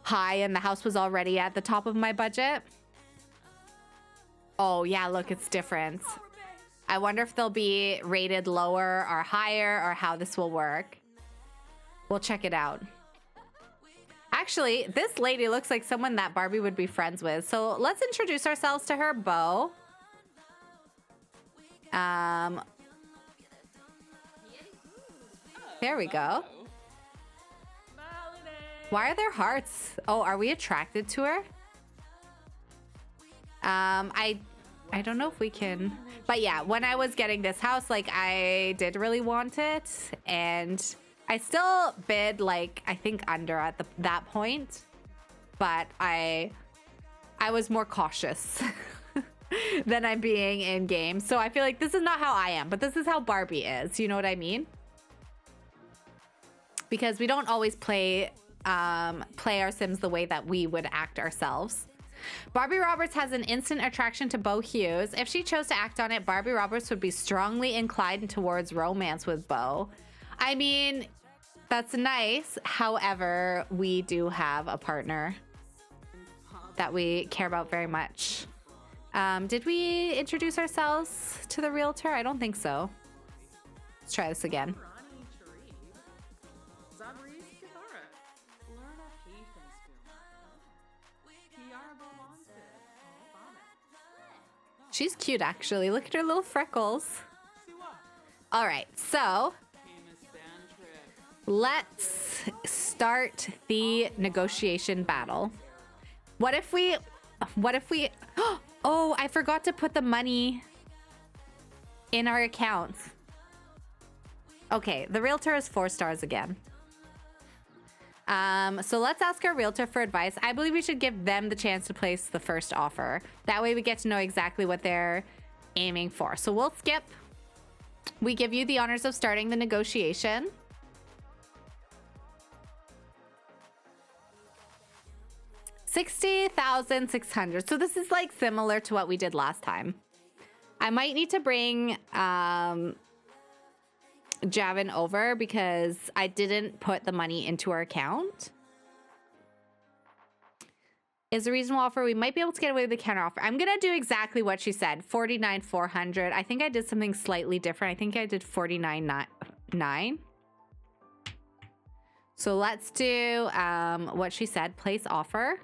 high and the house was already at the top of my budget. Oh yeah, look, it's different. I wonder if they'll be rated lower or higher or how this will work. We'll check it out. Actually, this lady looks like someone that Barbie would be friends with. So let's introduce ourselves to her, Bo. There we go. Why are there hearts? Oh, are we attracted to her? I don't know if we can, but yeah, when I was getting this house, like I did really want it, and I still bid like I think under at that point, but I was more cautious than I'm being in game. So I feel like this is not how I am, but this is how Barbie is. You know what I mean? Because we don't always play our Sims the way that we would act ourselves. Barbie Roberts has an instant attraction to Bo Hughes. If she chose to act on it, Barbie Roberts would be strongly inclined towards romance with Bo. I mean, that's nice. However, we do have a partner that we care about very much. Did we introduce ourselves to the realtor? I don't think so. Let's try this again. She's cute, actually. Look at her little freckles. All right, so let's start the negotiation battle. What if we, oh, I forgot to put the money in our accounts. Okay, the realtor is 4 stars again. So let's ask our realtor for advice. I believe we should give them the chance to place the first offer. That way we get to know exactly what they're aiming for. So we'll skip. We give you the honors of starting the negotiation. $60,600. So this is like similar to what we did last time. I might need to bring Javin over because I didn't put the money into our account. Is a reasonable offer. We might be able to get away with the counter offer. I'm gonna do exactly what she said. 49,400. I think I did something slightly different. I think I did 49,900. So let's do what she said. Place offer.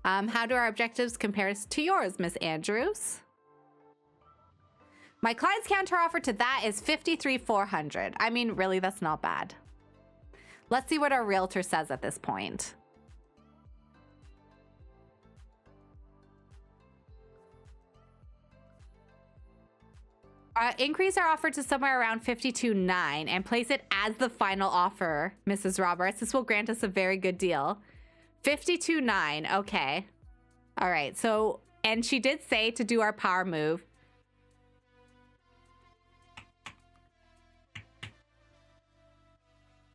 How do our objectives compare to yours, Miss Andrews? My client's counter offer to that is 53,400. I mean, really, that's not bad. Let's see what our realtor says at this point. Increase our offer to somewhere around 52,900 and place it as the final offer, Mrs. Roberts. This will grant us a very good deal. 52,900. Okay. All right. So, and she did say to do our power move.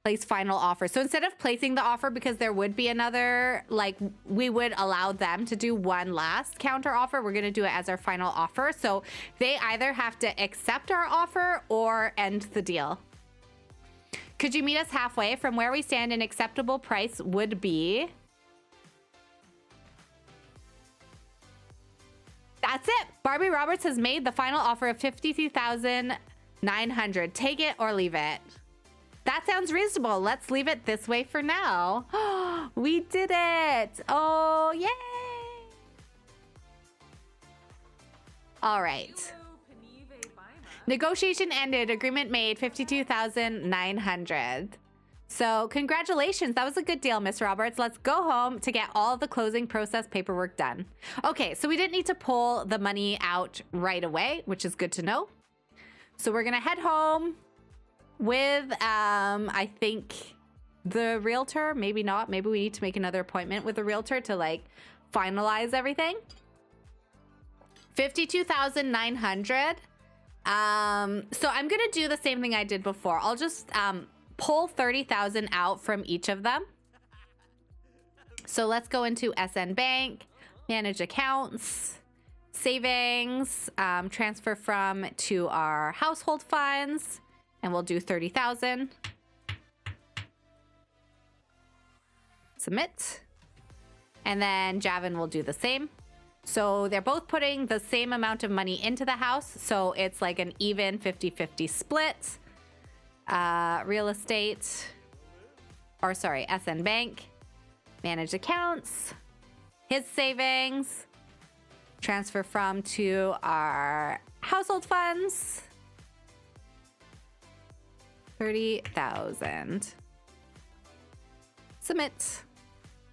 Place final offer. So instead of placing the offer, because there would be another, like we would allow them to do one last counter offer, we're going to do it as our final offer. So they either have to accept our offer or end the deal. Could you meet us halfway? From where we stand, an acceptable price would be... That's it. Barbie Roberts has made the final offer of 52,000 900. Take it or leave it. That sounds reasonable. Let's leave it this way for now. We did it. Oh, yay. All right. Negotiation ended. Agreement made. 52,900. So congratulations. That was a good deal, Miss Roberts. Let's go home to get all of the closing process paperwork done. Okay, so we didn't need to pull the money out right away, which is good to know. So we're going to head home with, I think, the realtor. Maybe not. Maybe we need to make another appointment with the realtor to, like, finalize everything. 52,900. So I'm gonna do the same thing I did before. I'll just pull 30,000 out from each of them. So let's go into SN Bank, manage accounts, savings, transfer from to our household funds, and we'll do 30,000. Submit. And then Javin will do the same. So they're both putting the same amount of money into the house. So it's like an even 50-50 split. Real estate, or sorry, SN Bank, manage accounts, his savings, transfer from to our household funds, 30,000. Submit,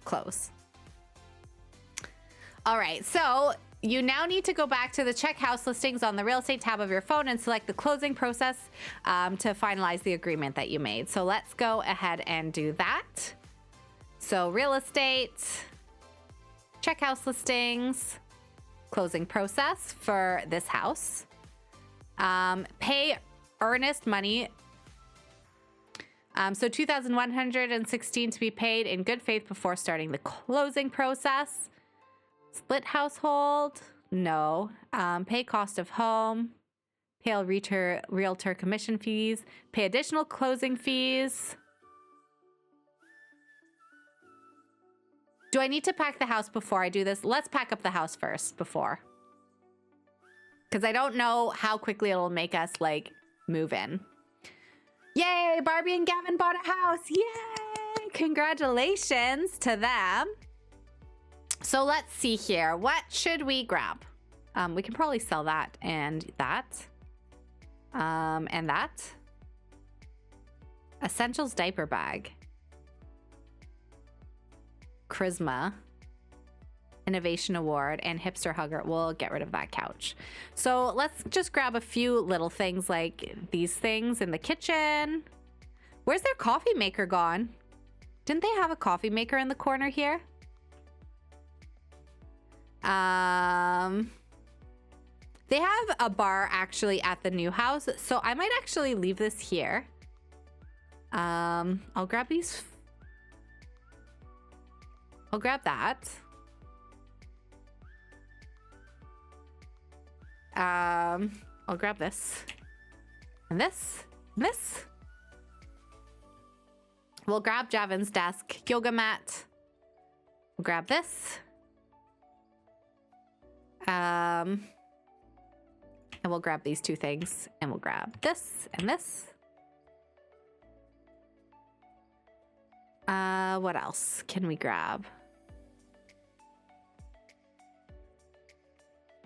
close. All right, so you now need to go back to the check house listings on the real estate tab of your phone and select the closing process to finalize the agreement that you made. So let's go ahead and do that. So real estate, check house listings, closing process for this house. Pay earnest money. So 2,116 to be paid in good faith before starting the closing process. Split household, no. Pay cost of home, pay realtor commission fees, pay additional closing fees. Do I need to pack the house before I do this? Let's pack up the house first before. Because I don't know how quickly it'll make us, like, move in. Yay, Barbie and Gavin bought a house. Yay, congratulations to them. So let's see here. What should we grab? We can probably sell that and that. And that. Essentials diaper bag. Charisma. Innovation award and hipster hugger. We'll get rid of that couch. So let's just grab a few little things like these things in the kitchen. Where's their coffee maker gone? Didn't they have a coffee maker in the corner here? They have a bar actually at the new house, so I might actually leave this here. I'll grab these. I'll grab that. I'll grab this. And this. And this. We'll grab Javin's desk yoga mat. We'll grab this. And we'll grab these two things, and we'll grab this and this. What else can we grab?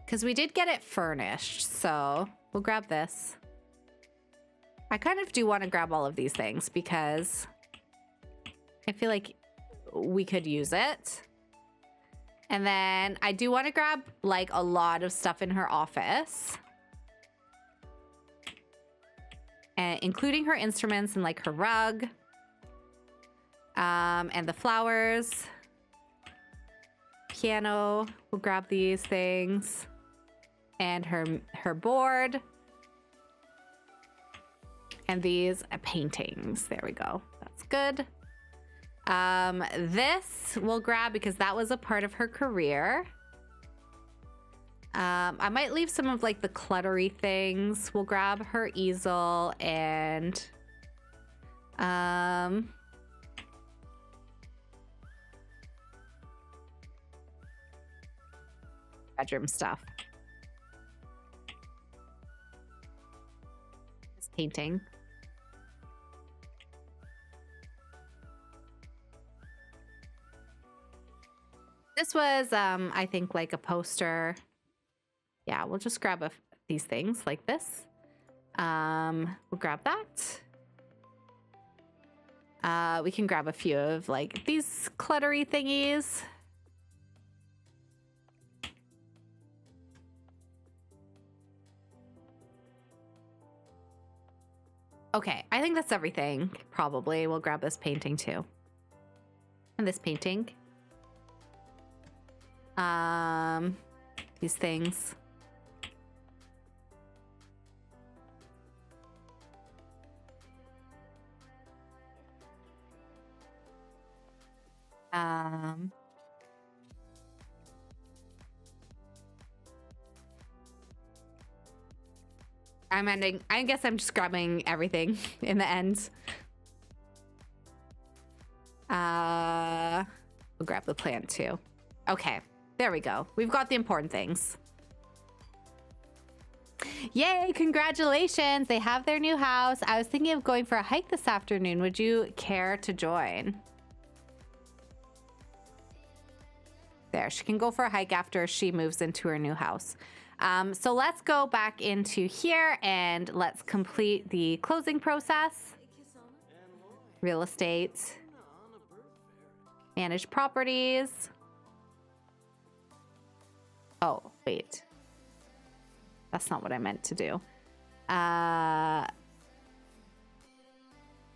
Because we did get it furnished, so we'll grab this. I kind of do want to grab all of these things because I feel like we could use it. And then I do want to grab like a lot of stuff in her office. Including her instruments and like her rug. And the flowers. Piano. We'll grab these things. And her board. And these paintings. There we go. That's good. This we'll grab because that was a part of her career. I might leave some of like the cluttery things. We'll grab her easel and bedroom stuff. painting. This was, I think, like a poster. Yeah, we'll just grab these things like this. We'll grab that. We can grab a few of like these cluttery thingies. Okay, I think that's everything. Probably. We'll grab this painting too. And this painting. These things. I guess I'm just grabbing everything in the end. We'll grab the plant too. Okay, there we go. We've got the important things. Yay, congratulations. They have their new house. I was thinking of going for a hike this afternoon. Would you care to join? There, she can go for a hike after she moves into her new house. So let's go back into here and let's complete the closing process. Real estate. Manage properties. Oh, wait. That's not what I meant to do.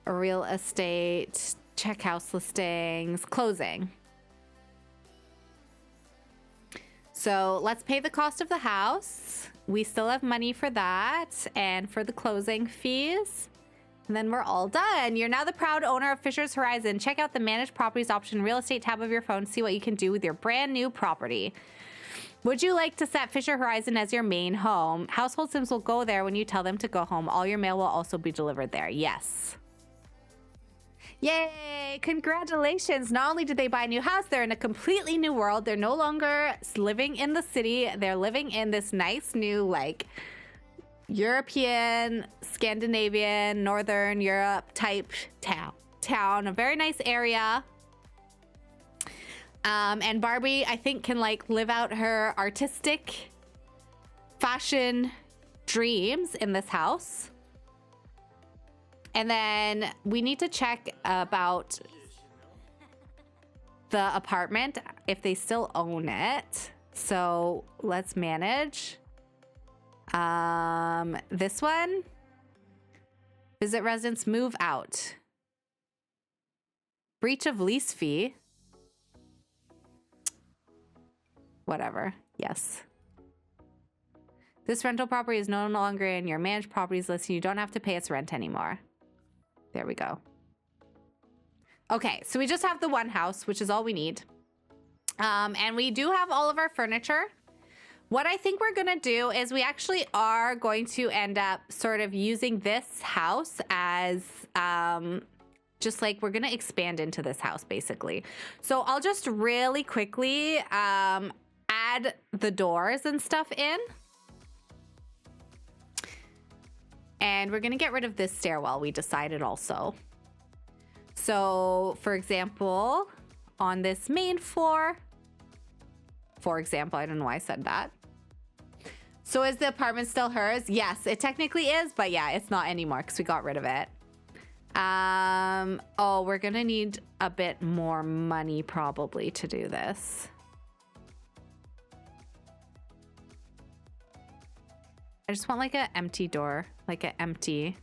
Real estate, check house listings, closing. So let's pay the cost of the house. We still have money for that and for the closing fees. And then we're all done. You're now the proud owner of Fisher's Horizon. Check out the Manage Properties option real estate tab of your phone to see what you can do with your brand new property. Would you like to set Fisher Horizon as your main home? Household Sims will go there when you tell them to go home. All your mail will also be delivered there. Yes. Yay! Congratulations! Not only did they buy a new house, they're in a completely new world. They're no longer living in the city. They're living in this nice new, like, European, Scandinavian, Northern Europe type town. A very nice area. And Barbie, I think, can like live out her artistic fashion dreams in this house. And then we need to check about the apartment if they still own it. So let's manage. This one. Visit residents, move out. Breach of lease fee. Whatever. Yes. This rental property is no longer in your managed properties list. You don't have to pay its rent anymore. There we go. Okay, so we just have the one house, which is all we need. And we do have all of our furniture. What I think we're gonna do is we actually are going to end up sort of using this house as just like we're gonna expand into this house basically. So I'll just really quickly add the doors and stuff in. And we're gonna get rid of this stairwell, we decided also. So for example, on this main floor, for example, I don't know why I said that. So is the apartment still hers? Yes, it technically is, but yeah, it's not anymore because we got rid of it. Oh, we're gonna need a bit more money probably to do this. I just want like an empty door, like an empty.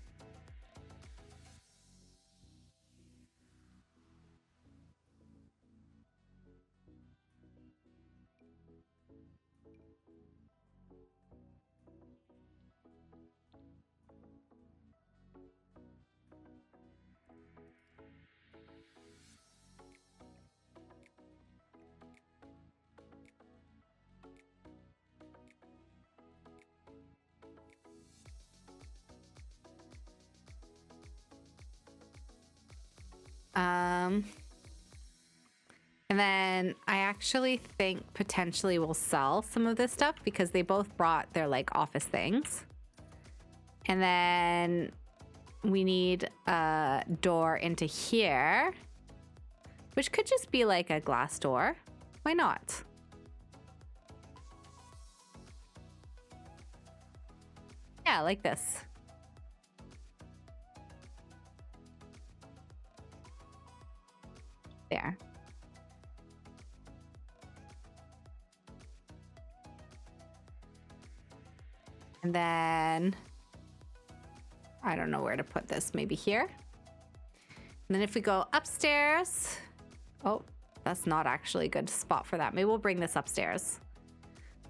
And then I actually think potentially we'll sell some of this stuff because they both brought their like office things. And then we need a door into here, which could just be like a glass door. Why not? Yeah, like this. There. And then I don't know where to put this, maybe here. And then if we go upstairs, oh, that's not actually a good spot for that. Maybe we'll bring this upstairs.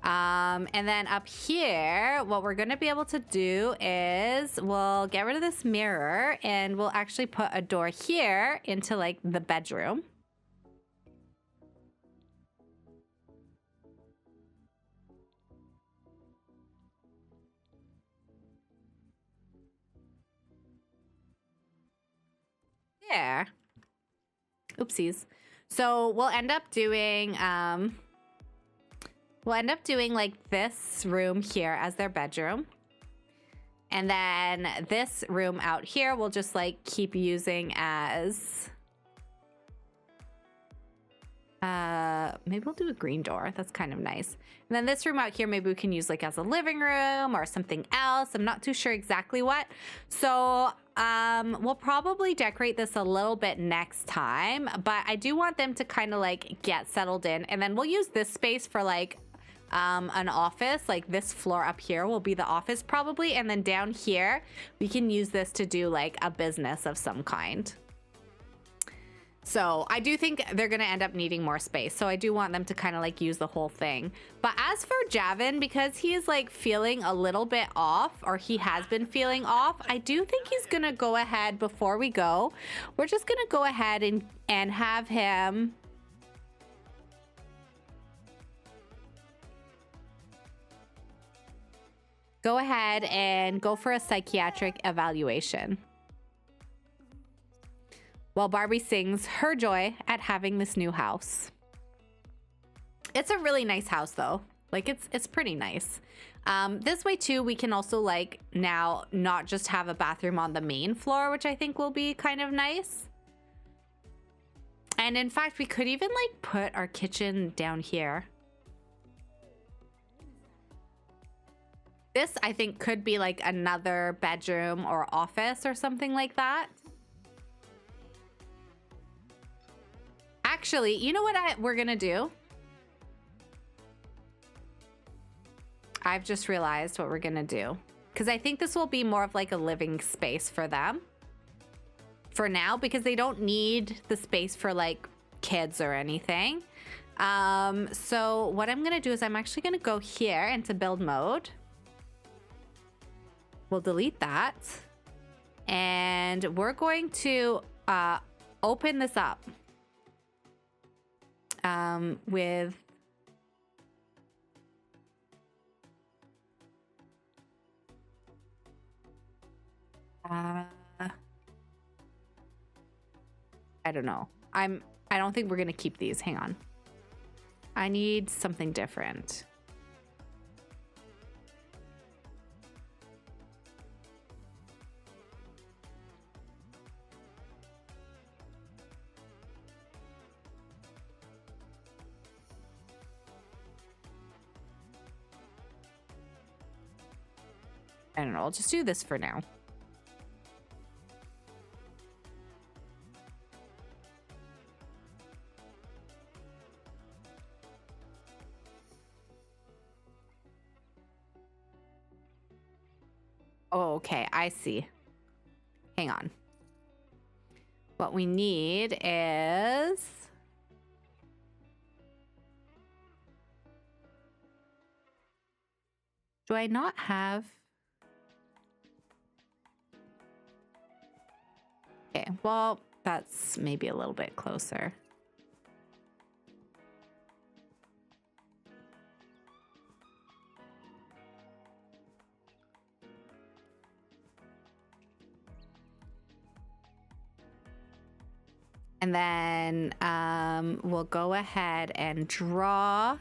And then up here, what we're gonna be able to do is we'll get rid of this mirror and we'll actually put a door here into like the bedroom. There. Oopsies. So we'll end up doing like this room here as their bedroom. And then this room out here we'll just like keep using as maybe we'll do a green door. That's kind of nice. And then this room out here maybe we can use like as a living room or something else. I'm not too sure exactly what. So we'll probably decorate this a little bit next time, but I do want them to kind of like get settled in, and then we'll use this space for like an office. Like this floor up here will be the office probably, and then down here we can use this to do like a business of some kind. So I do think they're gonna end up needing more space, so I do want them to kind of like use the whole thing. But as for Javin, because he is like feeling a little bit off, or he has been feeling off, I do think he's gonna go ahead before we go. We're just gonna go ahead and have him go ahead and go for a psychiatric evaluation while Barbie sings her joy at having this new house. It's a really nice house though. Like it's pretty nice. This way too, we can also like now not just have a bathroom on the main floor, which I think will be kind of nice. And in fact, we could even like put our kitchen down here. This I think could be like another bedroom or office or something like that. Actually, you know what we're gonna do? I've just realized what we're gonna do, because I think this will be more of like a living space for them for now, because they don't need the space for like kids or anything. So what I'm gonna do is I'm actually gonna go here into build mode. We'll delete that, and we're going to open this up with I don't know. I don't think we're gonna keep these. Hang on. I need something different. I don't know, I'll just do this for now. Oh, okay, I see. Hang on. What we need is... Do I not have... Okay, well, that's maybe a little bit closer. And then we'll go ahead and draw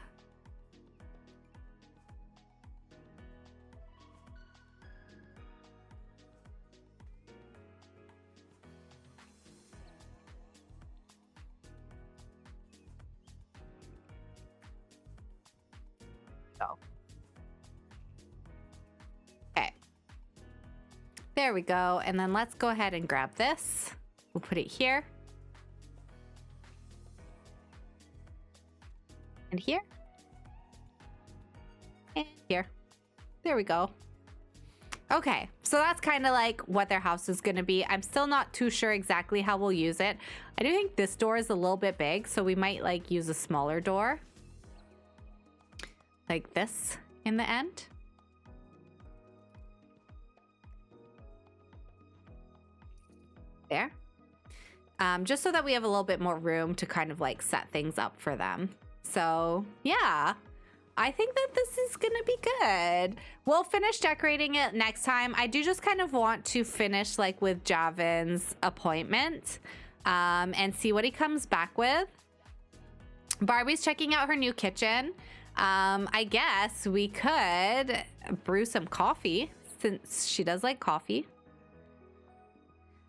go. Okay. There we go. And then let's go ahead and grab this. We'll put it here. And here. And here. There we go. Okay, so that's kind of like what their house is going to be. I'm still not too sure exactly how we'll use it. I do think this door is a little bit big, so we might like use a smaller door. Like this in the end. There. Just so that we have a little bit more room to kind of like set things up for them. So yeah, I think that this is gonna be good. We'll finish decorating it next time. I do just kind of want to finish like with Javin's appointment and see what he comes back with. Barbie's checking out her new kitchen. I guess we could brew some coffee since she does like coffee.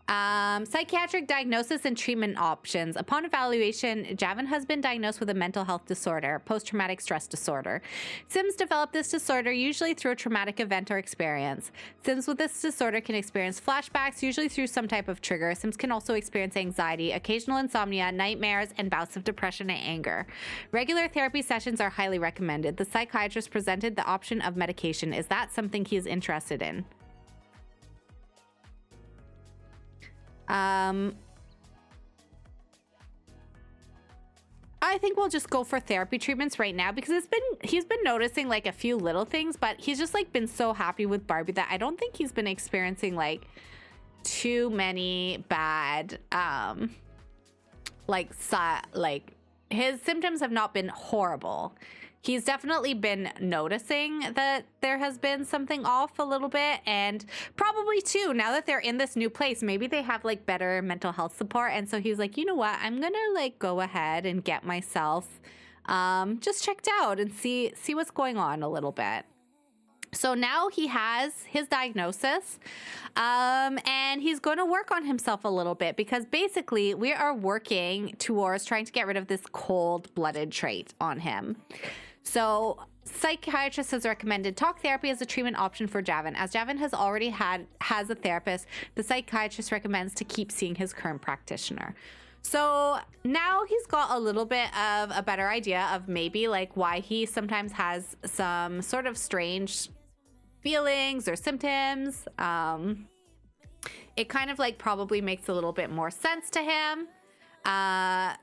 Psychiatric diagnosis and treatment options. Upon evaluation, Javin has been diagnosed with a mental health disorder, post-traumatic stress disorder. Sims develop this disorder usually through a traumatic event or experience. Sims with this disorder can experience flashbacks, usually through some type of trigger. Sims can also experience anxiety, occasional insomnia, nightmares, and bouts of depression and anger. Regular therapy sessions are highly recommended. The psychiatrist presented the option of medication. Is that something he is interested in? I think we'll just go for therapy treatments right now because he's been noticing like a few little things, but he's just like been so happy with Barbie that I don't think he's been experiencing too many bad like his symptoms have not been horrible. He's definitely been noticing that there has been something off a little bit, and probably too, now that they're in this new place, maybe they have like better mental health support. And so he's like, you know what, I'm gonna like go ahead and get myself just checked out and see what's going on a little bit. So now he has his diagnosis and he's going to work on himself a little bit because basically we are working towards trying to get rid of this cold-blooded trait on him. So psychiatrist has recommended talk therapy as a treatment option for Javin. As Javin has already has a therapist, the psychiatrist recommends to keep seeing his current practitioner. So now he's got a little bit of a better idea of maybe like why he sometimes has some sort of strange feelings or symptoms. It kind of like probably makes a little bit more sense to him. But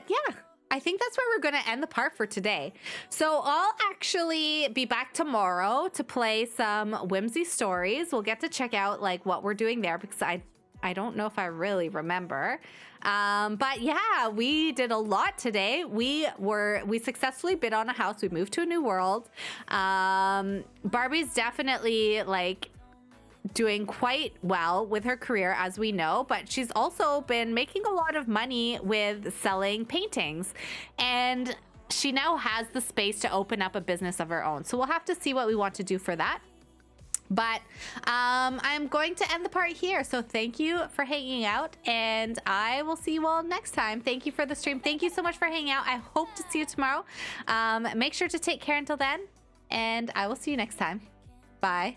yeah, I think that's where we're going to end the part for today. So I'll actually be back tomorrow to play some Whimsy Stories. We'll get to check out like what we're doing there because I don't know if I really remember. But yeah, we did a lot today. We successfully bid on a house. We moved to a new world. Barbie's definitely like doing quite well with her career, as we know, but she's also been making a lot of money with selling paintings, and she now has the space to open up a business of her own. So we'll have to see what we want to do for that. But I'm going to end the part here. So thank you for hanging out, and I will see you all next time. Thank you for the stream. Thank you so much for hanging out. I hope to see you tomorrow. Make sure to take care until then, and I will see you next time. Bye.